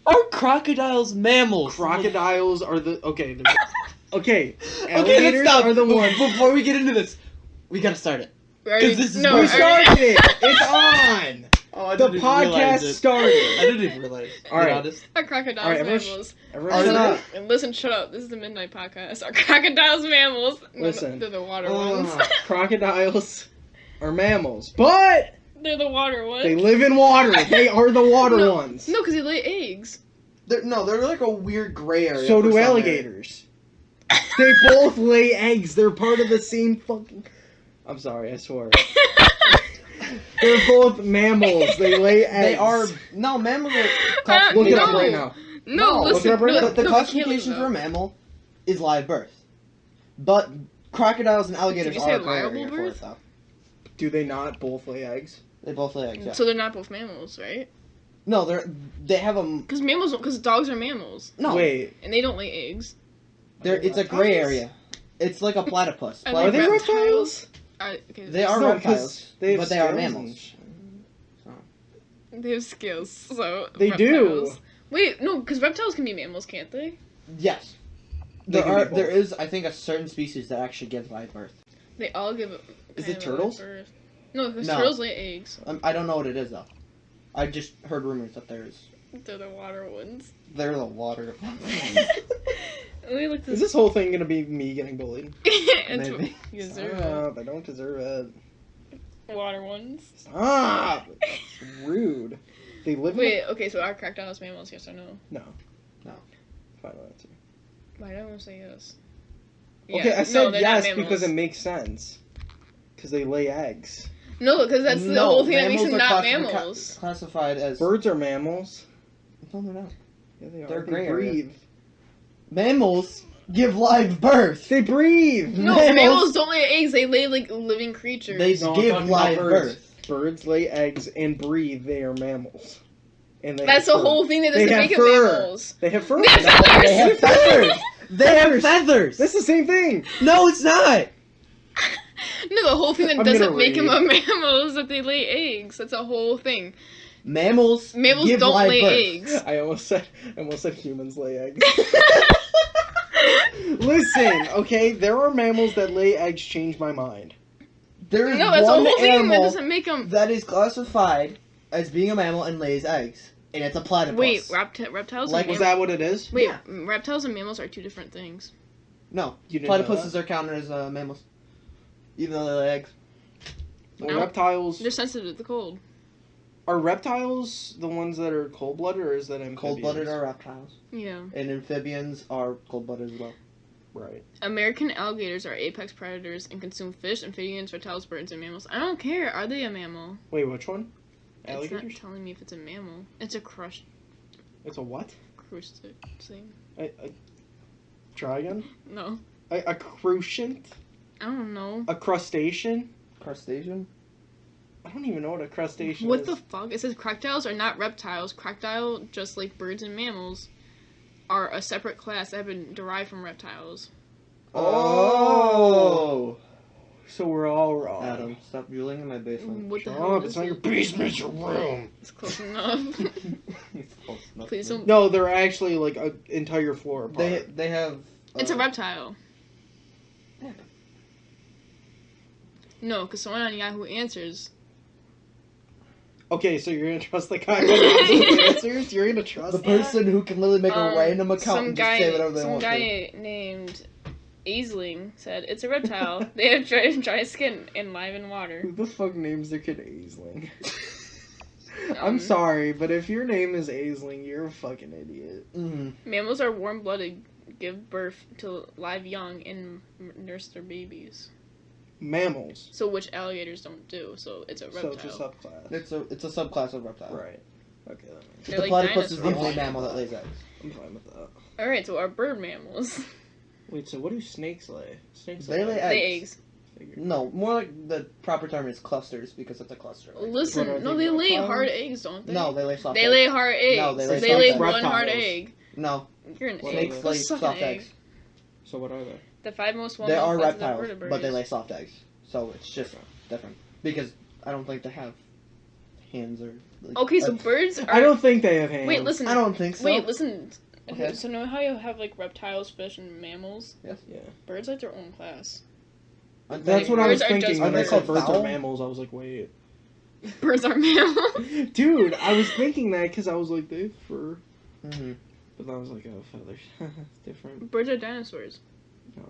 Are crocodiles mammals? Crocodiles are the okay. Okay, Okay, alligators let's stop. are the ones. Before we get into this, we gotta start it. Because this is We started it. It's on. Oh, I The didn't even realize podcast it. started. I didn't even realize. All right. Honest. Are crocodiles All right, everyone mammals? Everyone shut up. And listen, shut up. This is the Midnite podcast. Are crocodiles mammals? Listen. They're the water ones. Crocodiles are mammals, but They're the water ones. they live in water. They are the water ones. No, because they lay eggs. They're like a weird gray area. So for do some alligators. They both lay eggs. They're part of the same fucking... I'm sorry, I swear. They're both mammals. They lay eggs. They are... No, mammals are... Look it No. up right now. No, look listen. it up right no, now. The no, classification Caleb, for a mammal is live birth. But crocodiles and alligators Did you say are gray liable area for birth? it, though. Do they not both lay eggs? They both lay eggs, yeah. So they're not both mammals, right? No, they have a... Because dogs are mammals. No. Wait. And they don't lay eggs. It's a gray area. It's like a platypus. Are they reptiles? Okay, They are No, 'cause reptiles, they have but they are scales mammals. They have scales, so They reptiles. do. Wait, no, because reptiles can be mammals, can't they? Yes. They can be both. There is, I think, a certain species that actually gives live birth. They all give. Is kind it of a turtles? birth. No, because No. turtles lay eggs. I don't know what it is, though. I just heard rumors that They're the water ones. they're the water. Let me look Is this. this whole thing gonna be me getting bullied? Maybe. You deserve Stop, I don't deserve it. it. Water ones. Stop! It's rude. They live in... Wait, okay, so are crocodiles mammals? Yes or no? No. No. Final answer. Why do I want to say yes? Okay, I no, said they're yes not because mammals. it makes sense. Because they lay eggs. No, because that's the whole thing that makes them mammals not are mammals. classified as... Birds are mammals. No, they're not. Yeah, they are. They're They gray area. breathe. Mammals give live birth. They breathe! No, mammals don't lay eggs. They lay like living creatures. They No, I'm give talking live about birds. birth. Birds lay eggs and breathe. They are mammals. And they That's have the fur. whole thing that They doesn't have make fur. them mammals. They have fur. They have feathers. They have feathers. They have feathers. That's the same thing. No, it's not. No, the whole thing that I'm doesn't gonna make them a read. mammal is that they lay eggs. That's a whole thing. Mammals give don't live lay birth. eggs. I almost said humans lay eggs. Listen, okay, there are mammals that lay eggs. Change my mind. There is No, that's the one whole thing that animal doesn't make them. that is classified as being a mammal and lays eggs, and it's a platypus. Wait, reptiles Like, and Was mammals. that what it is? Wait, Yeah. reptiles and mammals are two different things. No, You didn't know platypuses are counted as mammals, even though they lay eggs. Well, No. reptiles They're sensitive to the cold. are reptiles the ones that are cold-blooded, or is that amphibians? Cold-blooded are reptiles, Yeah. and amphibians are cold-blooded as well. Right. American alligators are apex predators and consume fish, amphibians, reptiles, birds, and mammals. I don't care. Are they a mammal? Wait, which one? It's Alligators? not telling me if it's a mammal. It's a It's a what? crustacean. Try again? No. A crucian? I don't know. A crustacean? Crustacean? I don't even know what a crustacean What is. the fuck? It says crocodiles are not reptiles. Crocodile, just like birds and mammals, are a separate class that have been derived from reptiles. Oh! So we're all wrong. Adam, stop drooling in my basement. What the Shut hell up, is it's not it? your basement, it's your room. It's close enough. It's close enough. Please don't. No, they're actually like an entire floor apart. They have. It's a reptile. Yeah. No, because someone on Yahoo Answers. Okay, so you're gonna trust the guy with answers? You're gonna trust The person who can literally make a random account some and guy, just say whatever they some want guy named Aisling said it's a reptile. They have dry skin and live in water. Who the fuck names their kid Aisling? I'm sorry, but if your name is Aisling, you're a fucking idiot. to. Mm-hmm. Mammals are warm-blooded, give birth to live young, and nurse their babies. Mammals. So which alligators don't do. So it's a reptile. So it's a subclass. It's a subclass of reptile. Right. Okay, that makes They're The like platypus is the dinosaurs. only mammal that lays eggs. I'm fine with that. All right, so our bird mammals. Wait, so what do snakes lay? Snakes They lay They eggs. eggs. No, more like the proper term is clusters because it's a cluster. of eggs. What are Listen, no, they, they lay reptiles? hard eggs, don't they? No, they lay soft They eggs. lay hard eggs. No, they lay they soft lay eggs. one hard Reptiles. egg. No, You're an What egg. are snakes they? lay Go suck soft an egg. eggs. So what are they? The 5 most They well-known are classes of reptiles, vertebrates. but they lay soft eggs. So it's just different. Because I don't think they have hands or. Like, Okay, so birds are. I don't think they have hands. Wait, listen. I don't think so. Wait, listen. Okay. So know how you have like reptiles, fish, and mammals? Yes. Yeah. Birds like their own class. That's what I was Birds are thinking just when they birds. said birds Fowl? are mammals. I was like, wait. Birds are mammals. Dude, I was thinking that because I was like, they have fur. Mm-hmm. But then I was like, oh, feathers. It's different. Birds are dinosaurs.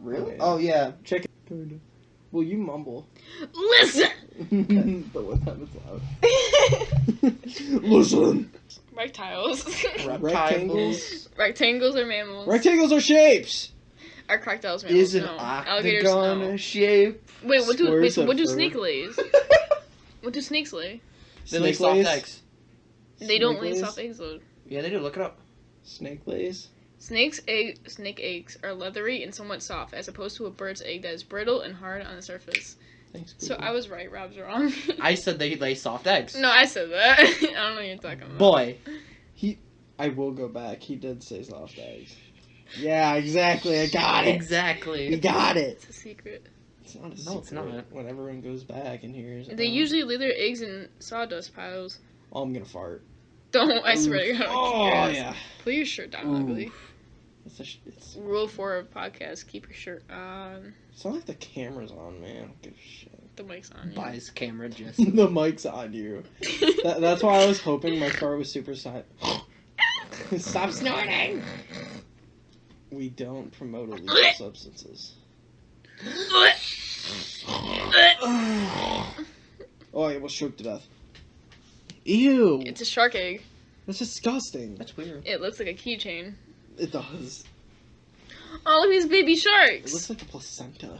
Really? Oh yeah. Check it. Well, you mumble. Listen. The one time it's loud. Listen. Reptiles. Rectangles. Rectangles are mammals. Rectangles are shapes. Are crocodiles mammals? Is an No. Alligators octagon no. a shape? Wait, what do Squares of fur. snake lays? What do snakes lay? They lay Snake soft lays? eggs. They don't Snake lay lays? soft eggs though. Yeah, they do. Look it up. Snake lays. Snake eggs are leathery and somewhat soft, as opposed to a bird's egg that is brittle and hard on the surface. Thanks. So I was right. Rob's wrong. I said they lay soft eggs. No, I said that. I don't know what you're talking about. Boy. I will go back. He did say soft eggs. Yeah, exactly. I got it. You Exactly. got it. It's a secret. It's not a No, secret. it's not. When everyone goes back and hears. They usually lay their eggs in sawdust piles. Oh, I'm gonna fart. Don't, I swear to God. Oh Yes. yeah. Put your shirt down, ugly. It's Rule 4 of podcast, keep your shirt on. it's not like the camera's on, man. I don't give a shit. The mic's on. Yeah. Buys camera just. The mic's on you. That's why I was hoping my car was super silent. Stop snorting! We don't promote illegal substances. Oh, I almost choked to death. Ew! It's a shark egg. That's disgusting. That's weird. It looks like a keychain. It does. Oh, look at these baby It sharks. looks like a placenta.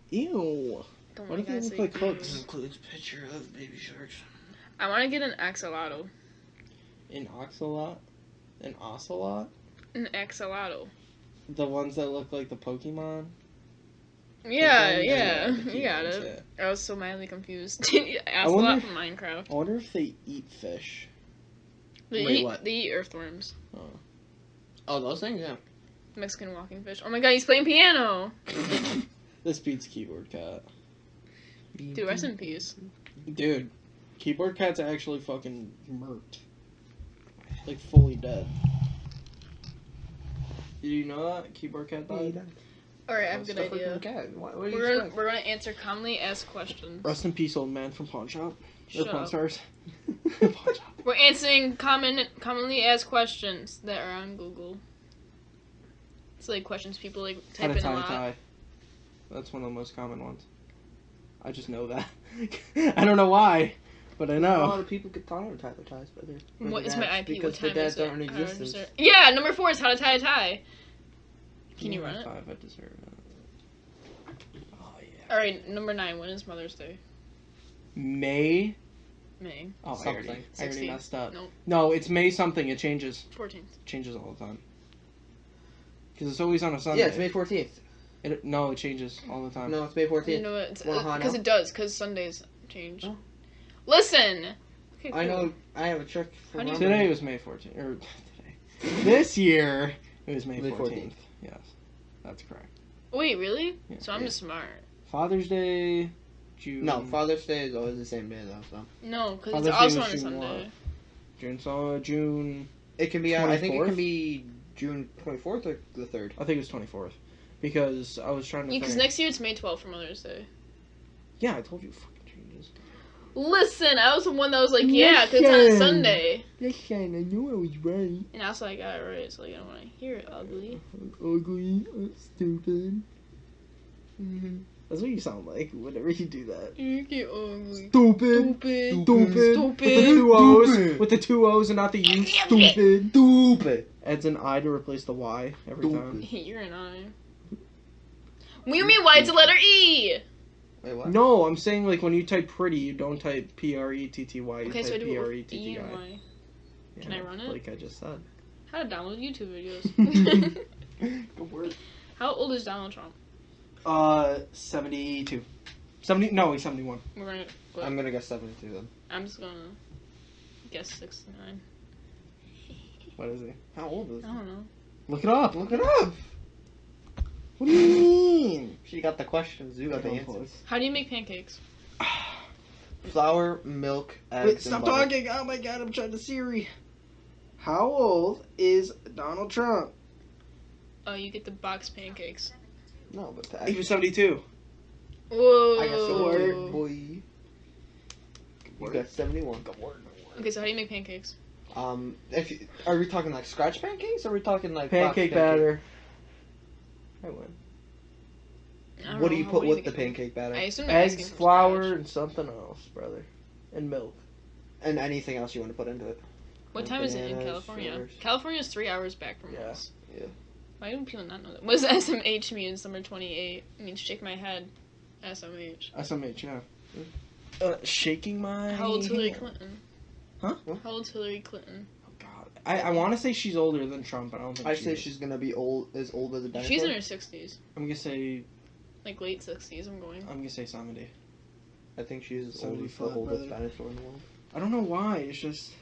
Ew. Don't Why want do they to look like hooks? Includes picture of baby sharks. I want to get an axolotl. An ocelot? An ocelot? An axolotl. The ones that look like the Pokemon? Yeah, ones? yeah. Yeah, the You got cute it. ones, I was so mildly confused. wonder- Axolot from Minecraft. I wonder if they eat fish. They Wait, eat, what? They eat earthworms. Oh, those things, yeah. Mexican walking fish. Oh my god, he's playing piano. This beats Keyboard Cat. Dude, rest in peace. Dude, Keyboard Cat's actually fucking murked. Like, fully dead. Did you know that? Keyboard Cat died? Alright, I have a good idea. What do you We're expect? gonna answer commonly asked questions. Rest in peace, old man from Pawn Shop. Or Shut Pawn up. Stars. Pawn Shop. We're answering commonly asked questions that are on Google. It's like questions people like How type to in a tie a lot. tie. That's one of the most common ones. I just know that. I don't know why, but I A know. lot of people get taught how to tie their ties by their What is dads my IP? because What time their dads is it? aren't in I don't existence. understand. Yeah, number 4 is how to tie a tie. Can you run it? 5, I deserve it. Oh yeah. Alright, number 9. When is Mother's Day? May. May. Oh, Something. I already 16th. messed up. Nope. No, it's May something. It changes. 14th. It changes all the time. Because it's always on a Sunday. Yeah, it's May 14th. No, it changes all the time. No, it's May 14th. You know what? Wanna hide Because out? it does, because Sundays change. Oh. Listen! Okay, cool. I know. I have a trick for How do you- remembering. Today was May 14th. Or today. This year, it was May May 14th. 14th. Yes, that's correct. Wait, really? Yeah. So I'm Yeah. just smart. Father's Day, June. No, Father's Day is always the same day though. So No, because Father's it's Day also was on a June Sunday. June. So June. it can be. I think it 24th? can be June 24th or the 3rd. I think it was 24th. Because I was trying to. Yeah, because think. next year it's May 12th for Mother's Day. Yeah, I told you. Fucking changes. Listen, I was the one that was like, yeah, because it's on a Listen. Sunday. Listen, I knew I was right. And also I got it right, so you don't want to hear it, ugly. Ugly, stupid. That's what you sound like whenever you do that. You get ugly. Stupid. Stupid. Stupid. Stupid. With the two O's. Stupid. With the two O's and not the U. Stupid. Stupid. Adds an I to replace the Y every time. You're an I. What do you mean, why it's a letter E? Wait, what? No, I'm saying like when you type pretty, you don't type PRETTY. You Okay, so I type do it with E PRETTI. and Y. Can I run it? Like I just said. How to download YouTube videos. Good work. How old is Donald Trump? 72. 70. No, he's 71. We're gonna. I'm gonna guess 72 then. I'm just gonna guess 69. What is he? How old is I he? don't know. Look it up. Look it up. What do you mean? She got the questions. You got the Don't answers. pause. How do you make pancakes? Flour, milk, eggs, Wait, and stop butter. talking! Oh my god, I'm trying to Siri. How old is Donald Trump? Oh, you get the box pancakes. No, but He was 72. Whoa. I got Word. 72, boy. You got 71. Okay, so how do you make pancakes? Are we talking like scratch pancakes, or are we talking like Pancake box batter. I win. I don't What do know, you how- put with make the it? pancake batter? I assume they're asking Eggs, from flour, scratch. and something else, brother. And milk. And anything else you want to put into it? What Like time is it in bananas, California? sugars. California's 3 hours back from Yeah. us. Yeah. Why do people not know that? What does SMH mean in summer 28? I mean, shake my head. SMH. SMH, yeah. Shaking my How old's Hillary hand. Clinton? Huh? How old's Hillary Clinton? Oh, God. I want to say she's older than Trump, but I don't think I she say is. she's gonna be as old as a dinosaur. She's in her 60s. I'm gonna say Like late 60s, I'm going. 70. I think she's as old as the 75, oldest brother. dinosaur in the world. I don't know why. It's just.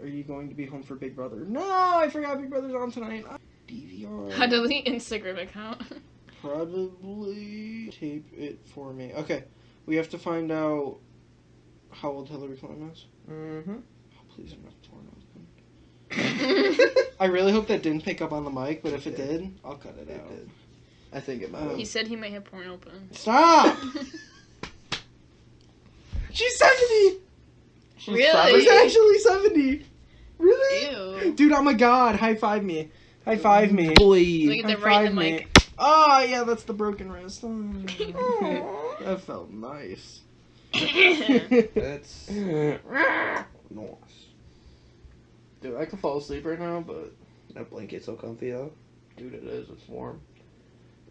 Are you going to be home for Big Brother? No, I forgot Big Brother's on tonight. DVR. How to delete Instagram account. Probably tape it for me. Okay, we have to find out how old Hillary Clinton is. Mm-hmm. Oh, please, I'm not torn open. I really hope that didn't pick up on the mic, but if it did, I'll cut it out. did. I think it might. He said he might have porn open. Stop! She's 70! Really? She's actually 70! Really? Ew. Dude, I'm a god. High five me. High five me. Boy. Look at them right in the mic. Oh, yeah, that's the broken wrist. Oh, that felt nice. That's nice. Dude, I could fall asleep right now, but That blanket's so comfy though. dude, it is. It's warm.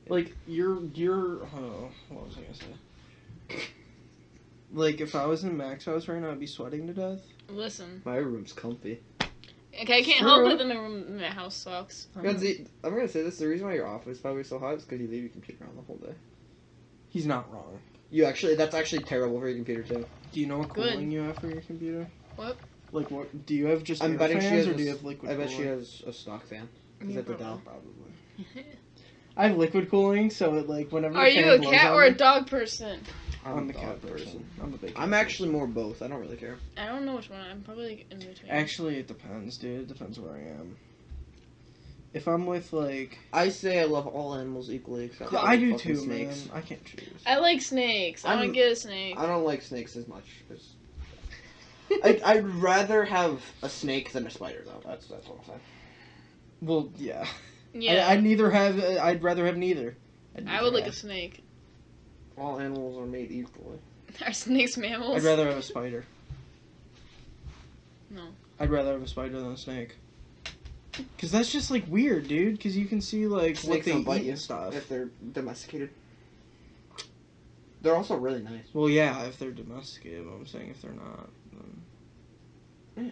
Like you're. Oh, what was I gonna say? Like if I was in Mac's house right now, I'd be sweating to death. Listen. My room's comfy. Okay, I can't True. help it that my house sucks. I'm gonna say this: the reason why your office is probably so hot is because you leave your computer on the whole day. He's not wrong. That's actually terrible for your computer too. Do you know what Good. cooling you have for your computer? What? Like what? Do you have just I'm air betting she fans has. or do you have liquid? I bet she cooling? has a stock fan. Is Yeah, that the probably. Dell? Probably. I have liquid cooling, so it like whenever. Are the you fan a blows cat on or a me- dog person? I'm the a cat dog person. I'm a big. Cat I'm person. actually more both. I don't really care. I don't know which one. I'm probably like in between. Actually, it depends, dude. It depends where I am. If I'm with like, I say I love all animals equally except I do fucking too, snakes. man. I can't choose. I like snakes. I I'm- want to get a snake. I don't like snakes as much. I'd rather have a snake than a spider, though. That's what I'm saying. Well, yeah. Yeah. I'd neither have. I'd rather have neither. I would like a snake. All animals are made equally. Are snakes mammals? I'd rather have a spider. No. I'd rather have a spider than a snake. Cause that's just like weird, dude. Cause you can see like what Snakes they don't eat bite you and stuff. if they're domesticated. They're also really nice. Well, yeah, if they're domesticated. But I'm saying if they're not. Then... Yeah.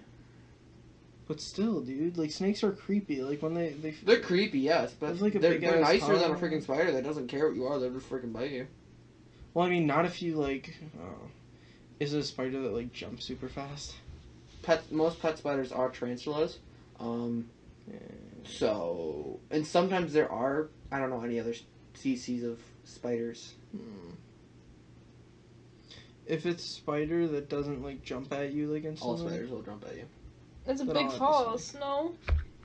But still, dude, like snakes are creepy. Like when they They're creepy, yes, but There's, like, a they're big-ass nicer than a tongue. freaking spider that doesn't care what you are. They'll just freaking bite you. Well, I mean, not if you like. Oh, is it a spider that like jumps super fast? Most pet spiders are tarantulas. Yeah. So, and sometimes there are, I don't know any other species of spiders. If it's a spider that doesn't like jump at you like All instantly. spiders will jump at you. That's a But big I'll have false. No.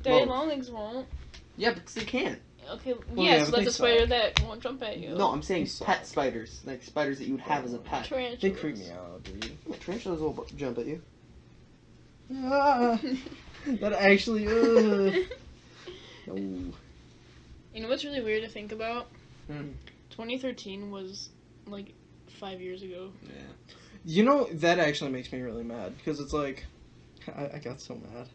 Daddy Well- longlegs won't. Yeah, because they can't. Okay, Well, yeah, yeah, so but that's a they spider suck. that won't jump at you. No, I'm saying They suck. pet spiders. Like spiders that you would have as a pet. Tarantulas. They creep me out, dude. Yeah, tarantulas will jump at you. Ah, that actually. No. You know what's really weird to think about? Hmm. 2013 was like 5 years ago. Yeah. You know that actually makes me really mad because it's like, I got so mad.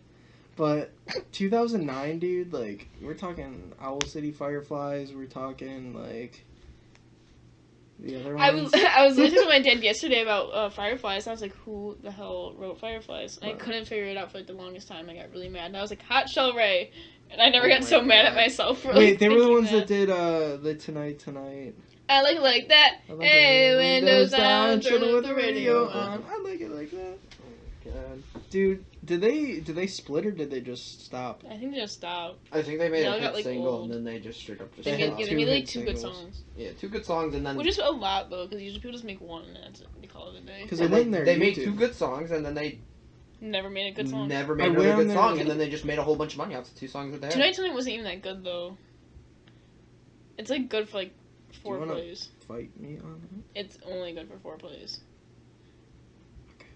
But 2009, dude, like we're talking Owl City Fireflies. We're talking like the other ones. I was listening to my dad yesterday about Fireflies. I was like, who the hell wrote Fireflies? And I Wow. couldn't figure it out for like the longest time. I got really mad. And I was like, Hot Shell Ray. And I never Oh got my so mad at God. myself for Wait, like, they were the thinking ones that did the Tonight. I like that. I like Hey, it. windows down, turn up the radio on. I like it like that. God. Dude, did they split or did they just stop? I think they just stopped. I think they made They all a hit got, like, single old. and then they just straight up just They They had made, stopped. yeah, they made like hit 2 good singles. songs. Yeah, 2 good songs and then Which is a lot though, because usually people just make one and that's it. They call it a day. Because and I went in their they made YouTube. 2 good songs and then they Never made a good song. never I made went another on good their- song and then they just made a whole bunch of money off the 2 songs that they had. Tonight wasn't even that good though. It's like good for like 4 wanna- plays. Fight me on it. It's only good for 4 plays. Okay,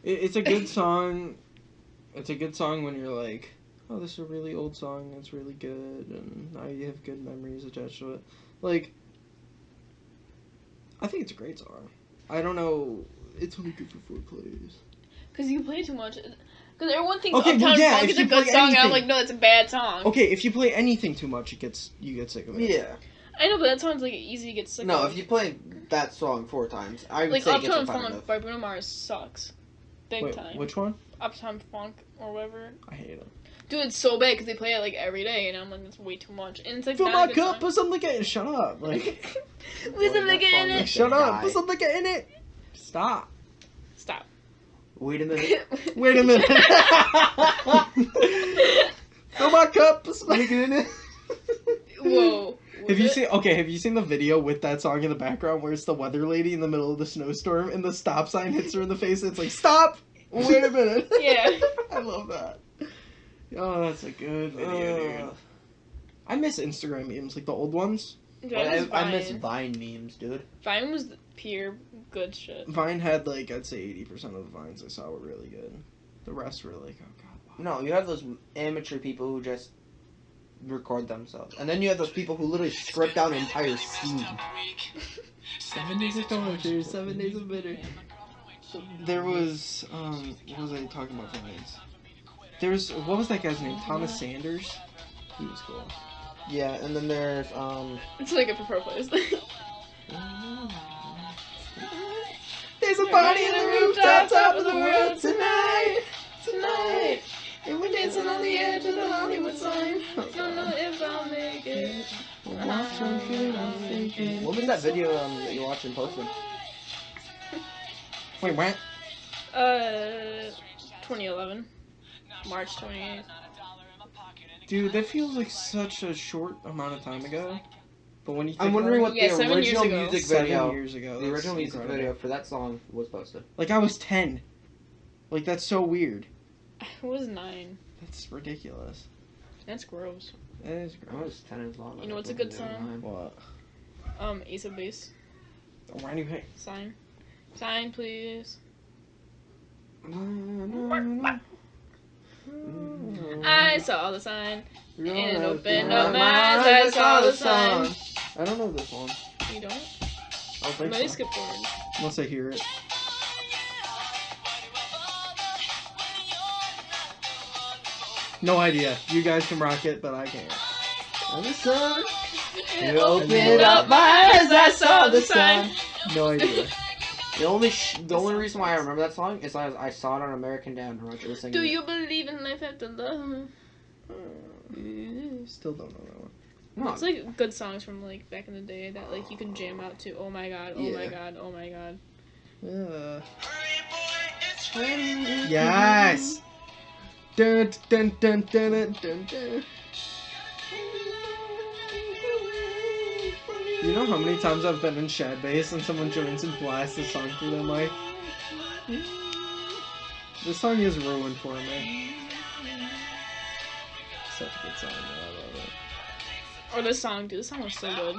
maybe. It's a good song. It's a good song when you're like, oh, this is a really old song. It's really good, and now you have good memories attached to it. Like, I think it's a great song. I don't know. It's only good for 4 plays. Cause you play too much. Cause everyone thinks Okay, Uptown well, yeah, Funk if is a you good play song, and I'm anything- like, no, it's a bad song. Okay, if you play anything too much, you get sick of it. Yeah. I know, but that song's like easy to get sick No, of. if you play that song 4 times, I would like say it gets Uptown repetitive. Funk by Bruno Mars sucks, big Wait, time. which one? Uptown Funk or whatever. I hate it. Dude, it's so bad because they play it like every day, and I'm like, that's way too much. And it's like Fill not my a good cup, song. put something in it. Shut up. Like, With Boy, something that in song it. is- shut up. Die. Put something in it. Stop. Stop. Wait a minute. Wait a minute. Fill my cup, put something in it. Whoa. Have you seen the video with that song in the background where it's the weather lady in the middle of the snowstorm and the stop sign hits her in the face and it's like, stop! Wait a minute. Yeah. I love that. Oh, that's a good video, dude. I miss Instagram memes, like the old ones. Dude, I miss I miss Vine memes, dude. Vine was pure good shit. Vine had like, I'd say 80% of the Vines I saw were really good. The rest were like, oh god, wow. No, you have those amateur people who just record themselves. And then you have those people who literally script out an entire scene. 7 days of torture, 7 days of bitter. There was, what was I talking about Vines? There's, what was that guy's name? Thomas Sanders? He was cool. Yeah, and then there's, It's like a pro plays. There's a party in the rooftop, top of the world tonight! Tonight. And we're dancing on the edge of the Hollywood sign. Don't know if I'll make it. what was that video that you watched and posted? Wait, what? 2011. March 28th. Dude, that feels like such a short amount of time ago. But when you think I'm wondering about what Yeah, the 7 years original ago. music 7 video, years ago. the that's original music incredible. video for that song was posted. Like, I was 10. Like, that's so weird. I was 9. That's ridiculous. That's gross. That is I gross. was 10 as well. You know what's a good song? What? Ace of Base. Why do you hate? Sign. Sign, please. I saw the sign. And opened up my eyes, I saw the sign. I don't know this one. You don't? I'll think Let me so. skip forward. Once I hear it. No idea. You guys can rock it, but I can't. And opened up my eyes, I saw the sign. No idea. The only reason why I remember that song is I saw it on American Dad and Roger was singing Do it. you believe in life after love? Still don't know that one. No, It's like good songs from like back in the day that like you can jam out to. Oh my god, oh my Yeah. god, oh my god. Yes. Dun, dun, dun, dun, dun, dun, dun. You know how many times I've been in Shad Base and someone joins and blasts this song through their mic? This song is ruined for me. Such a good song, though. I love it. Or this song, dude. This song was so good.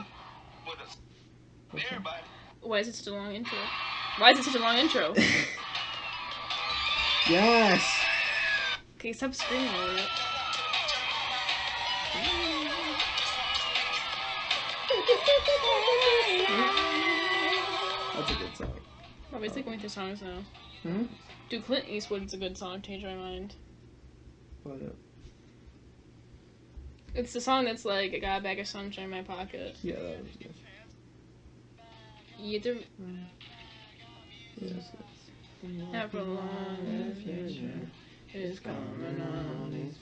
Okay. Why is it such a long intro? Why is it such a long intro? Yes! Okay, stop screaming over it. That's a good song. Oh, basically going through songs now. Hmm? Dude, Clint Eastwood's a good song. Change My Mind. What? It's the song that's like, I got a bag of sunshine in my pocket. Yeah, that was good. You have to Yes, have a long future. It's coming on.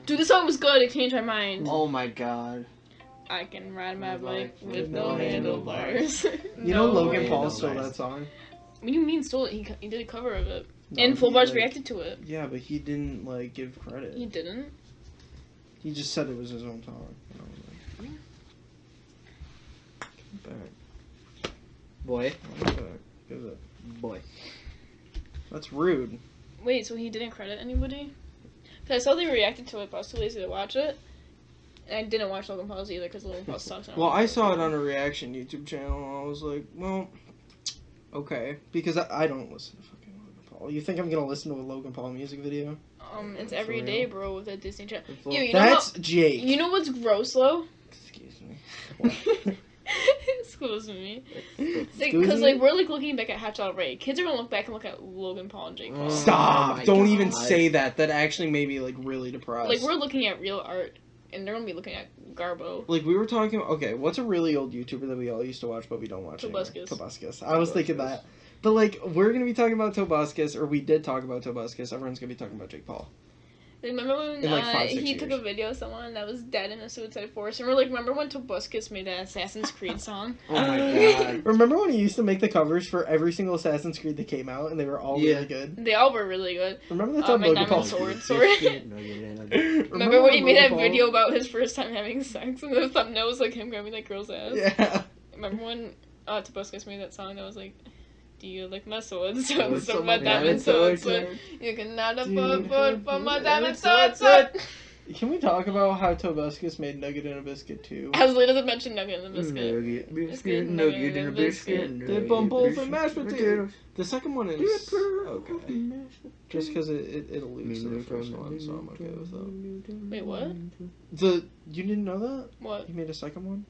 Dude, this song was good. It changed my mind. Oh my god. I can ride my bike with no handlebars. You know No Logan way, Paul no stole way. that song? What do you mean stole it? He did a cover of it. No, And Full he, Bars like- reacted to it. Yeah, but he didn't like give credit. He didn't. He just said it was his own song. And I was like, "Get back, Boy. get back, give it." Boy. That's rude. Wait, so he didn't credit anybody? Because I saw they reacted to it, but I was too lazy to watch it. And I didn't watch Logan Paul's either, because Logan Paul sucks. Well, I saw it on a reaction YouTube channel, and I was like, well, okay, because I don't listen to fucking Logan Paul. You think I'm gonna listen to a Logan Paul music video? It's every For day, real? bro, with that Disney Channel. Full- You know That's Jake. You know what's gross, though? Excuse me. Excuse me. Excuse Because, me? like, we're, like, looking back at Hot Shot Ray. Kids are gonna look back and look at Logan Paul and Jake Paul. Oh Stop! my Don't even God. say that. That actually made me like really depressed. Like, we're looking at real art, and they're gonna be looking at Garbo. Like, we were talking. Okay, what's a really old YouTuber that we all used to watch but we don't watch anymore? Tobuscus. Tobuscus. I was thinking that. But like, we're gonna be talking about Tobuscus, or we did talk about Tobuscus. Everyone's gonna be talking about Jake Paul. Remember when In, like, 5-6 he took a years. video of someone that was dead in a suicide forest? And we're like, remember when Tobuscus made that Assassin's Creed song? Oh my god. Remember when he used to make the covers for every single Assassin's Creed that came out, and they were all Yeah. really good? They all were really good. Remember the time My Logan Paul? Diamond Sword. Remember when he made that video about his first time having sex, and the thumbnail was like him grabbing that girl's ass? Yeah. Remember when Tobuscus made that song that was like, do you like my sword? Oh, So my diamond sword. You cannot afford for my diamond sword. Can we talk about how Tobuscus made Nugget and a Biscuit too? Hasley doesn't mention Nugget in the biscuit. Biscuit, nugget, and a biscuit. Dip on both and mashed potatoes. The second one is okay. Just because it alludes to the first one, so I'm okay with that. Wait, what? You didn't know that? What? He made a second one?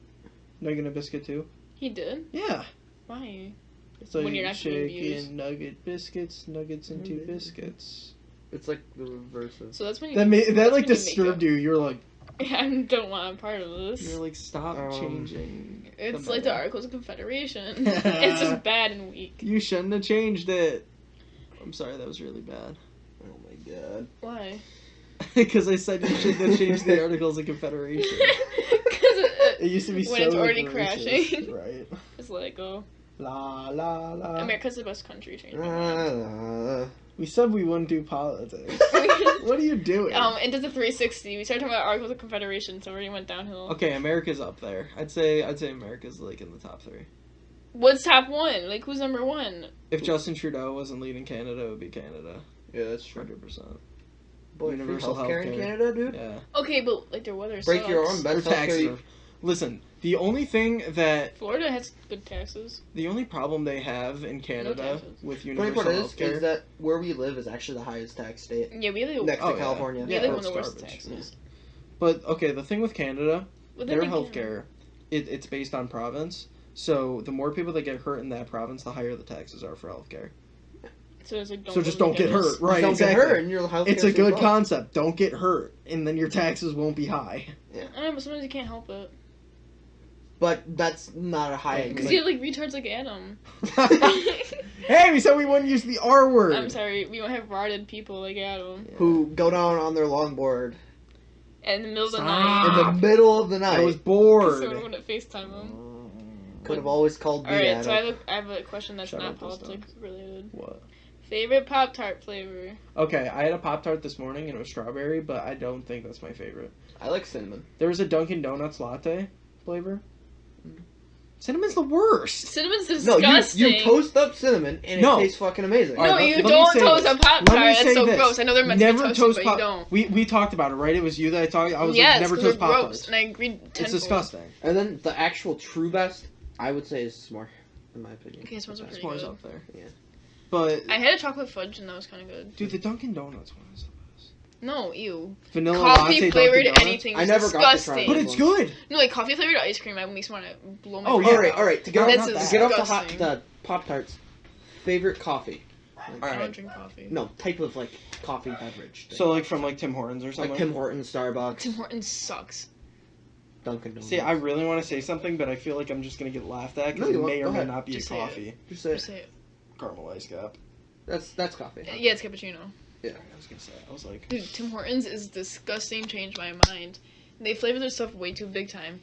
Nugget and a Biscuit too? He did? Yeah. Why? It's like When you're not getting views. shaking nugget biscuits, nuggets and two biscuits. It's like the reverse of. So that's when you. That that's like when you make disturbed it. you. You're like, I don't want a part of this. you're like, stop changing. It's the like the meta. Articles of Confederation. It's just bad and weak. You shouldn't have changed it. I'm sorry, that was really bad. Oh my god. Why? Because I said you shouldn't have changed the Articles of Confederation. It used to be when so it's already racist, crashing. right? It's like, oh, La la la. America's the best country. Change my mind. We said we wouldn't do politics. What are you doing? Into the 360. We started talking about Articles of Confederation, so it already went downhill. Okay, America's up there. I'd say America's like in the top 3. What's top one? Like, who's number one? If Justin Trudeau wasn't leading Canada, it would be Canada. Yeah, that's true. 100%. Boy, Universal free healthcare in healthcare. Canada, dude. Yeah. Okay, but like their weather Break your sucks. arm, best Their taxes healthcare. are- Listen, the only thing that Florida has good taxes. the only problem they have in Canada taxes. with The funny universal part healthcare is that where we live is actually the highest tax state. Yeah, we have the Next Oh, to yeah. California. we have like that's one of the worst garbage. taxes. But okay, the thing with Canada, But their then again- healthcare, it's based on province. So the more people that get hurt in that province, the higher the taxes are for healthcare. So it's like, So just don't get hurt, right? Don't exactly. get hurt and your healthcare It's a is good low. concept. Don't get hurt, and then your taxes won't be high. I don't know, but sometimes you can't help it. But that's not a high. Because you have like retards like Adam. Hey, we said we wouldn't use the R word. I'm sorry, we don't have retarded people like Adam. who go down on their longboard And in the middle of the Stop. night. in the middle of the night. I was Because bored. someone would FaceTime him. Could have always called me. Alright, so Adam. I have a question that's Shut not up, this politics related. What? Favorite Pop-Tart flavor? Okay, I had a Pop-Tart this morning and it was strawberry, but I don't think that's my favorite. I like cinnamon. There was a Dunkin' Donuts latte flavor. Cinnamon's the worst. Cinnamon's No, disgusting. you toast up cinnamon and it No. tastes fucking amazing. All right, No, let- you let me don't say toast this. a Pop-Tart. Let me That's say so this. gross. I know they're meant Never to be toast toasted, Pop. but you don't. We talked about it, right? It was you that I talked. I was Yes, like, never 'cause they're toast Pop gross, Tarts. and I agreed It's tenfold. disgusting. And then the actual true best, I would say, is s'more, in my opinion. Okay, S'mores are pretty S'mores good. up there. Yeah. But I had a chocolate fudge, and that was kind of good. dude, the Dunkin' Donuts one is the best. No, ew. Vanilla Coffee latte flavored Dunkin' Donuts. anything I is never got to try disgusting. But it's good. No, like coffee flavored ice cream, that makes me want to blow my Oh, brain yeah. out. All right. To get That's off, not to get off disgusting. the Pop Tarts, favorite coffee. I don't Alright. drink coffee. No, type of like coffee beverage. Thing. So like from like Tim Hortons or something. like Tim Hortons, Starbucks, Tim Hortons sucks. Dunkin' Donuts. See, I really want to say something, but I feel like I'm just gonna get laughed at No, because you it won't. may Go or may ahead. not be Just a say it. coffee. Just say Just say it. Caramel ice cap. that's coffee. Yeah, it's cappuccino. I was gonna say. I was like, Dude, Tim Hortons is disgusting. Changed my mind. They flavor their stuff way too big time.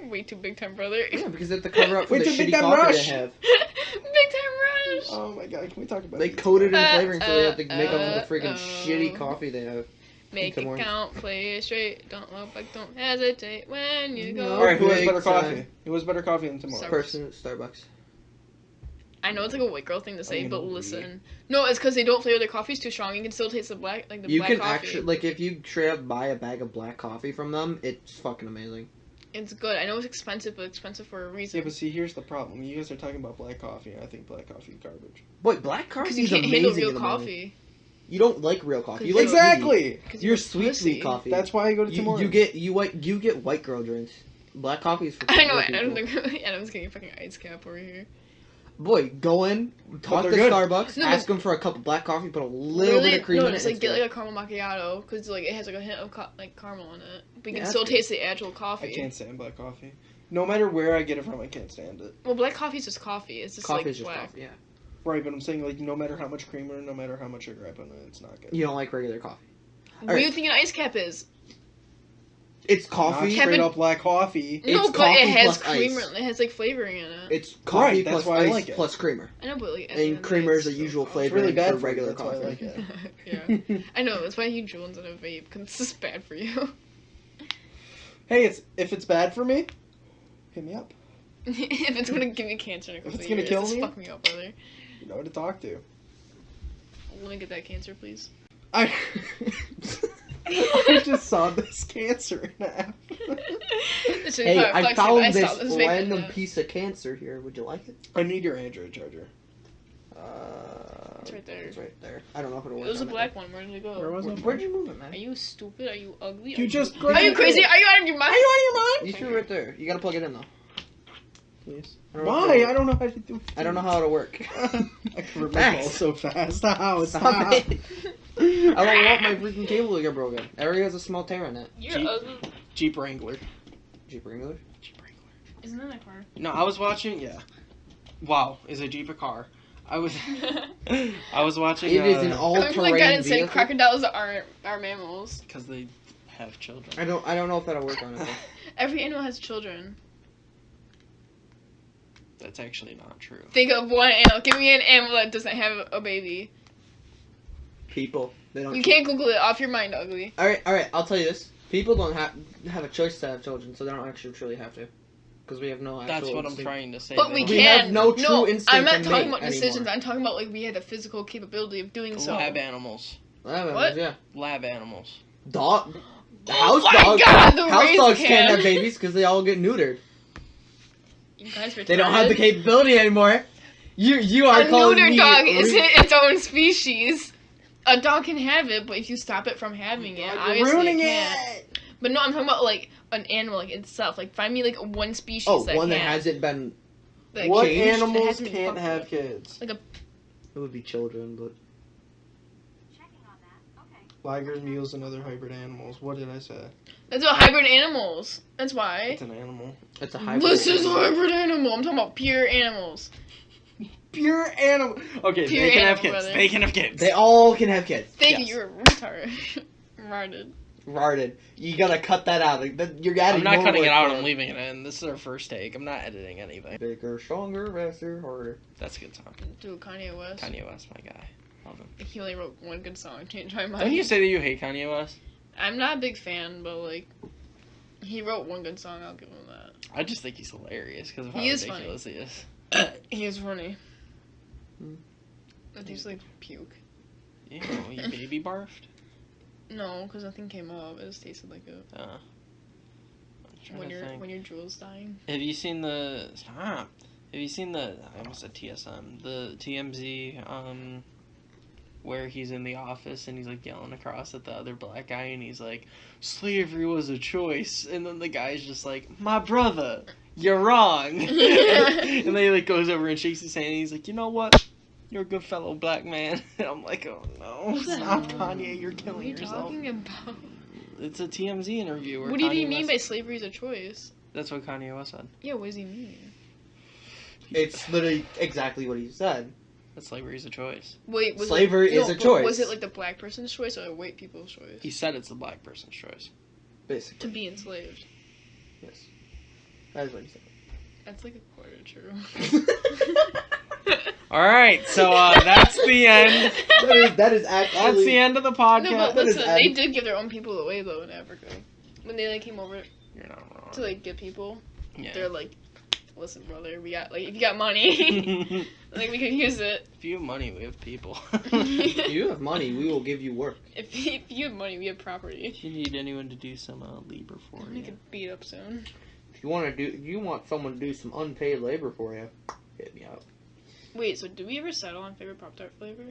Way too big time, brother. Yeah, because they have to cover up for Wait the till Big shitty Time coffee Rush. they have. Big time gosh. Oh my god, can we talk about They it? coated in flavoring so they have to make up with the freaking uh-oh. shitty coffee they have. Make Good it morning. count, play it straight. Don't look back, don't hesitate when you go. Alright, who has better Big coffee? time. Who has better coffee than tomorrow? Sorry. Person at Starbucks. I know it's like a white girl thing to say, mean, but we- listen. No, it's because they don't flavor their coffees too strong. You can still taste the black, like the You black can coffee. actually, like, if you straight up buy a bag of black coffee from them, it's fucking amazing. It's good. I know it's expensive, but expensive for a reason. Yeah, but see, here's the problem. You guys are talking about black coffee, and I think black coffee is garbage. Boy, black coffee Because you is can't amazing handle in real the morning. coffee. You don't like real coffee. You like Exactly! Because You're sweet coffee. That's why I go to You tomorrow. get white girl drinks. Black coffee is for I know. poor Adam's people. like, Adam's getting a fucking ice cap over here. Boy, go in, talk to they're good. Starbucks, No, ask them for a cup of black coffee, put a little bit of cream in it. just like it's get good. like a caramel macchiato because like it has like a hint of like caramel in it, but you Yeah, can still that's good. taste the actual coffee. I can't stand black coffee. No matter where I get it from, I can't stand it. Well, black coffee is just coffee. It's just Coffee like is just black. coffee, yeah. Right, but I'm saying, like, no matter how much creamer, no matter how much sugar I put in it, it's not good. You don't like regular coffee. What do you Alright. think an ice cap is? It's Not coffee. Cap- straight Kevin- up black coffee. It's No, but coffee it has plus ice. creamer. It has like flavoring in it. It's coffee Right, that's plus why I ice like it. plus creamer. I know, but like at the end And of the creamer day, is a it's usual still It's flavor really bad for for regular you, that's why I coffee. like it. yeah, I know. That's why he joins on a vape because it's just bad for you. Hey, if it's bad for me, hit me up. If it's gonna give you cancer in a couple it's of gonna years, kill just me? fuck me up, brother. You know who to talk to. Let me get that cancer, please. I I just saw this cancer in an app. Hey, I found this vape random app. piece of cancer here. Would you like it? I need your Android charger. It's right there. It's right there. I don't know how to It work was a on black one. Where did it go? Where was it? Where'd you move it, man? Are you stupid? Are you ugly? You just Are grabbed you it. crazy? Are you out of your mind? Are you out of your You mind? threw it right there. You gotta plug it in though. Please. I don't know Why? if I don't know how to do. I don't know how to work. I covered my Max. balls so fast. Ow, Stop it. I don't want my freaking cable to get broken. It already has a small tear in it. You're Jeep. ugly. Jeep Wrangler. Jeep Wrangler? Isn't that a car? No, I was watching. Yeah. Wow, is a Jeep a car? I was watching. It is an I'm like all-terrain God and say vehicle. crocodiles are mammals. because they have children. I don't know if that'll work on it. Though. Every animal has children. That's actually not true. Think of one animal. Give me an animal that doesn't have a baby. People, they don't. You can't Google it off your mind, ugly. All right. I'll tell you this: people don't have a choice to have children, so they don't actually truly have to, because we have no. Actual That's what I'm instinct. trying to say. But we We can. have no true instinct I'm not to talking mate about decisions. anymore. I'm talking about like we had the physical capability of doing so. Lab animals. What? Yeah. Lab animals. Dog. Oh House my dogs. God, the House raised dogs can't can. have babies because they all get neutered. You guys They don't have the retarded. capability anymore. You are A calling neutered me dog isn't its own species. A dog can have it, but if you stop it from having it, You're obviously ruining it can't. it. But no, I'm talking about like an animal, like itself. Like find me like one species Oh, that one that can. hasn't been. That What changed? that animals hasn't been can't fucked have with. kids? It would be children, but Tigers, mules, and other hybrid animals. What did I say? That's about hybrid animals. That's why. It's an animal. it's a hybrid. This is a animal. hybrid animal. I'm talking about pure animals. Pure animal. Okay, Pure they can have animal, kids. brother. They can have kids. They all can have kids. Thank Yes. you. You're a retard. Retarded. Rarded. You gotta cut that out. Like, you're adding I'm not more cutting it work out. for I'm leaving it in. This is our first take. I'm not editing anything. Bigger, stronger, faster, harder. That's a good song. Dude, Kanye West. Kanye West, my guy. Love him. He only wrote one good song. Changed my mind. Don't you say that you hate Kanye West? I'm not a big fan, but like, he wrote one good song. I'll give him that. I just think he's hilarious because of how He is ridiculous he is. He is funny. Hmm. That tastes like puke. Ew, you baby barfed? No, because nothing came up. It just tasted like it. I'm trying When to think. your drool's dying. Have you seen the... Stop. Have you seen the... I almost said TSM. The TMZ, where he's in the office and he's, like, yelling across at the other black guy and he's like, slavery was a choice. And then the guy's just like, my brother, you're wrong. And then he, like, goes over and shakes his hand and he's like, you know what? You're a good fellow, black man. And I'm like, oh, no. Stop, Kanye. You're What are killing you yourself. talking about? It's a TMZ interview where What did he Kanye mean West- by slavery is a choice? That's what Kanye West said. Yeah, what does he mean? It's literally exactly what he said. That slavery is a choice. Wait, was Slavery is a but choice. Was it like the black person's choice or the white people's choice? He said it's the black person's choice. Basically. To be enslaved. Yes. That is what he said. That's like a quarter true. All right, so that's the end. That is actually. That's the end of the podcast. No, but That is listen, they did give their own people away though in Africa. When they like came over You're not wrong. to like get people, Yeah. they're like, "Listen, brother, we got like if you got money, like we can use it. If you have money, we have people. If you have money, we will give you work. If you have money, we have property. If you need anyone to do some labor for We you. could beat up soon. If you want someone to do some unpaid labor for you, hit me up. Wait, so did we ever settle on favorite Pop-Tart flavor?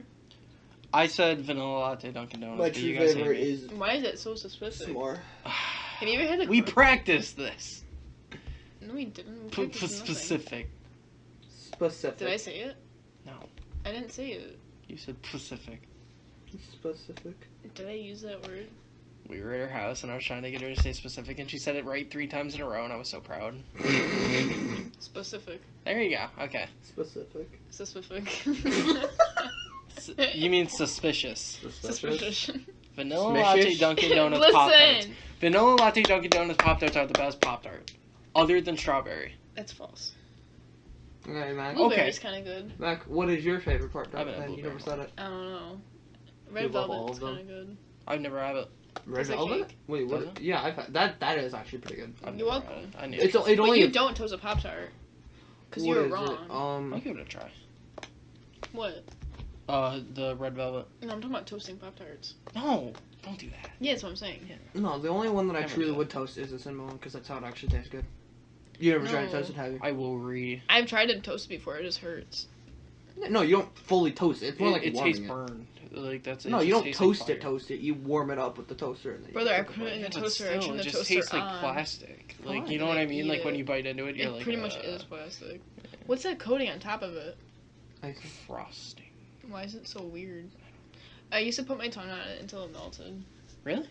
I said vanilla latte Dunkin' Donuts. My but true you guys favorite hate me. is Why is that so specific? s'more. Have you ever had the? We practiced this. No, we didn't. We practiced nothing. Specific. Specific. Did I say it? No. I didn't say it. You said Pacific. Specific. Did I use that word? We were at her house and I was trying to get her to say specific and she said it right 3 times in a row and I was so proud. Specific. There you go. Okay. Specific. Specific. You mean suspicious. Suspicious. Vanilla Smishish? latte Dunkin' Donuts Pop-Tarts. Listen. Vanilla latte Dunkin' Donuts Pop-Tarts are the best Pop-Tart. Other than strawberry. That's false. Okay, Mac. Blueberry's kind of good. Mac, what is your favorite part? I haven't had You blueberry. never said it. I don't know. You Red love all velvet's of them? kind of good. I've never had it. Red It's a velvet? cake. Wait, Does what? Yeah, I've had that. That is actually pretty good. I've You're never had welcome. it. I knew It's it. it But only. you don't toast a Pop-Tart. Because what you're is wrong. it? I'll give it a try. What? The red velvet. No, I'm talking about toasting Pop-Tarts. No, don't do that. Yeah, that's what I'm saying. No, the only one that I Never truly did. would toast is the cinnamon one because that's how it actually tastes good. You never tried to No. toast it, have you? I will read. I've tried to toast it before. It just hurts. No, you don't fully toast it. It's more like it warming tastes it. burned. Like that's it. No, you just don't tastes toast like it. Toast it. You warm it up with the toaster. And then you Brother, I cook put it in Yeah, the but toaster. I still, turn it the just toaster tastes like on. plastic. Like Fine. you know what I mean? Eat Like when it. you bite into it, you're It like pretty much is plastic. What's that coating on top of it? frosting. Why is it so weird? I used to put my tongue on it until it melted. You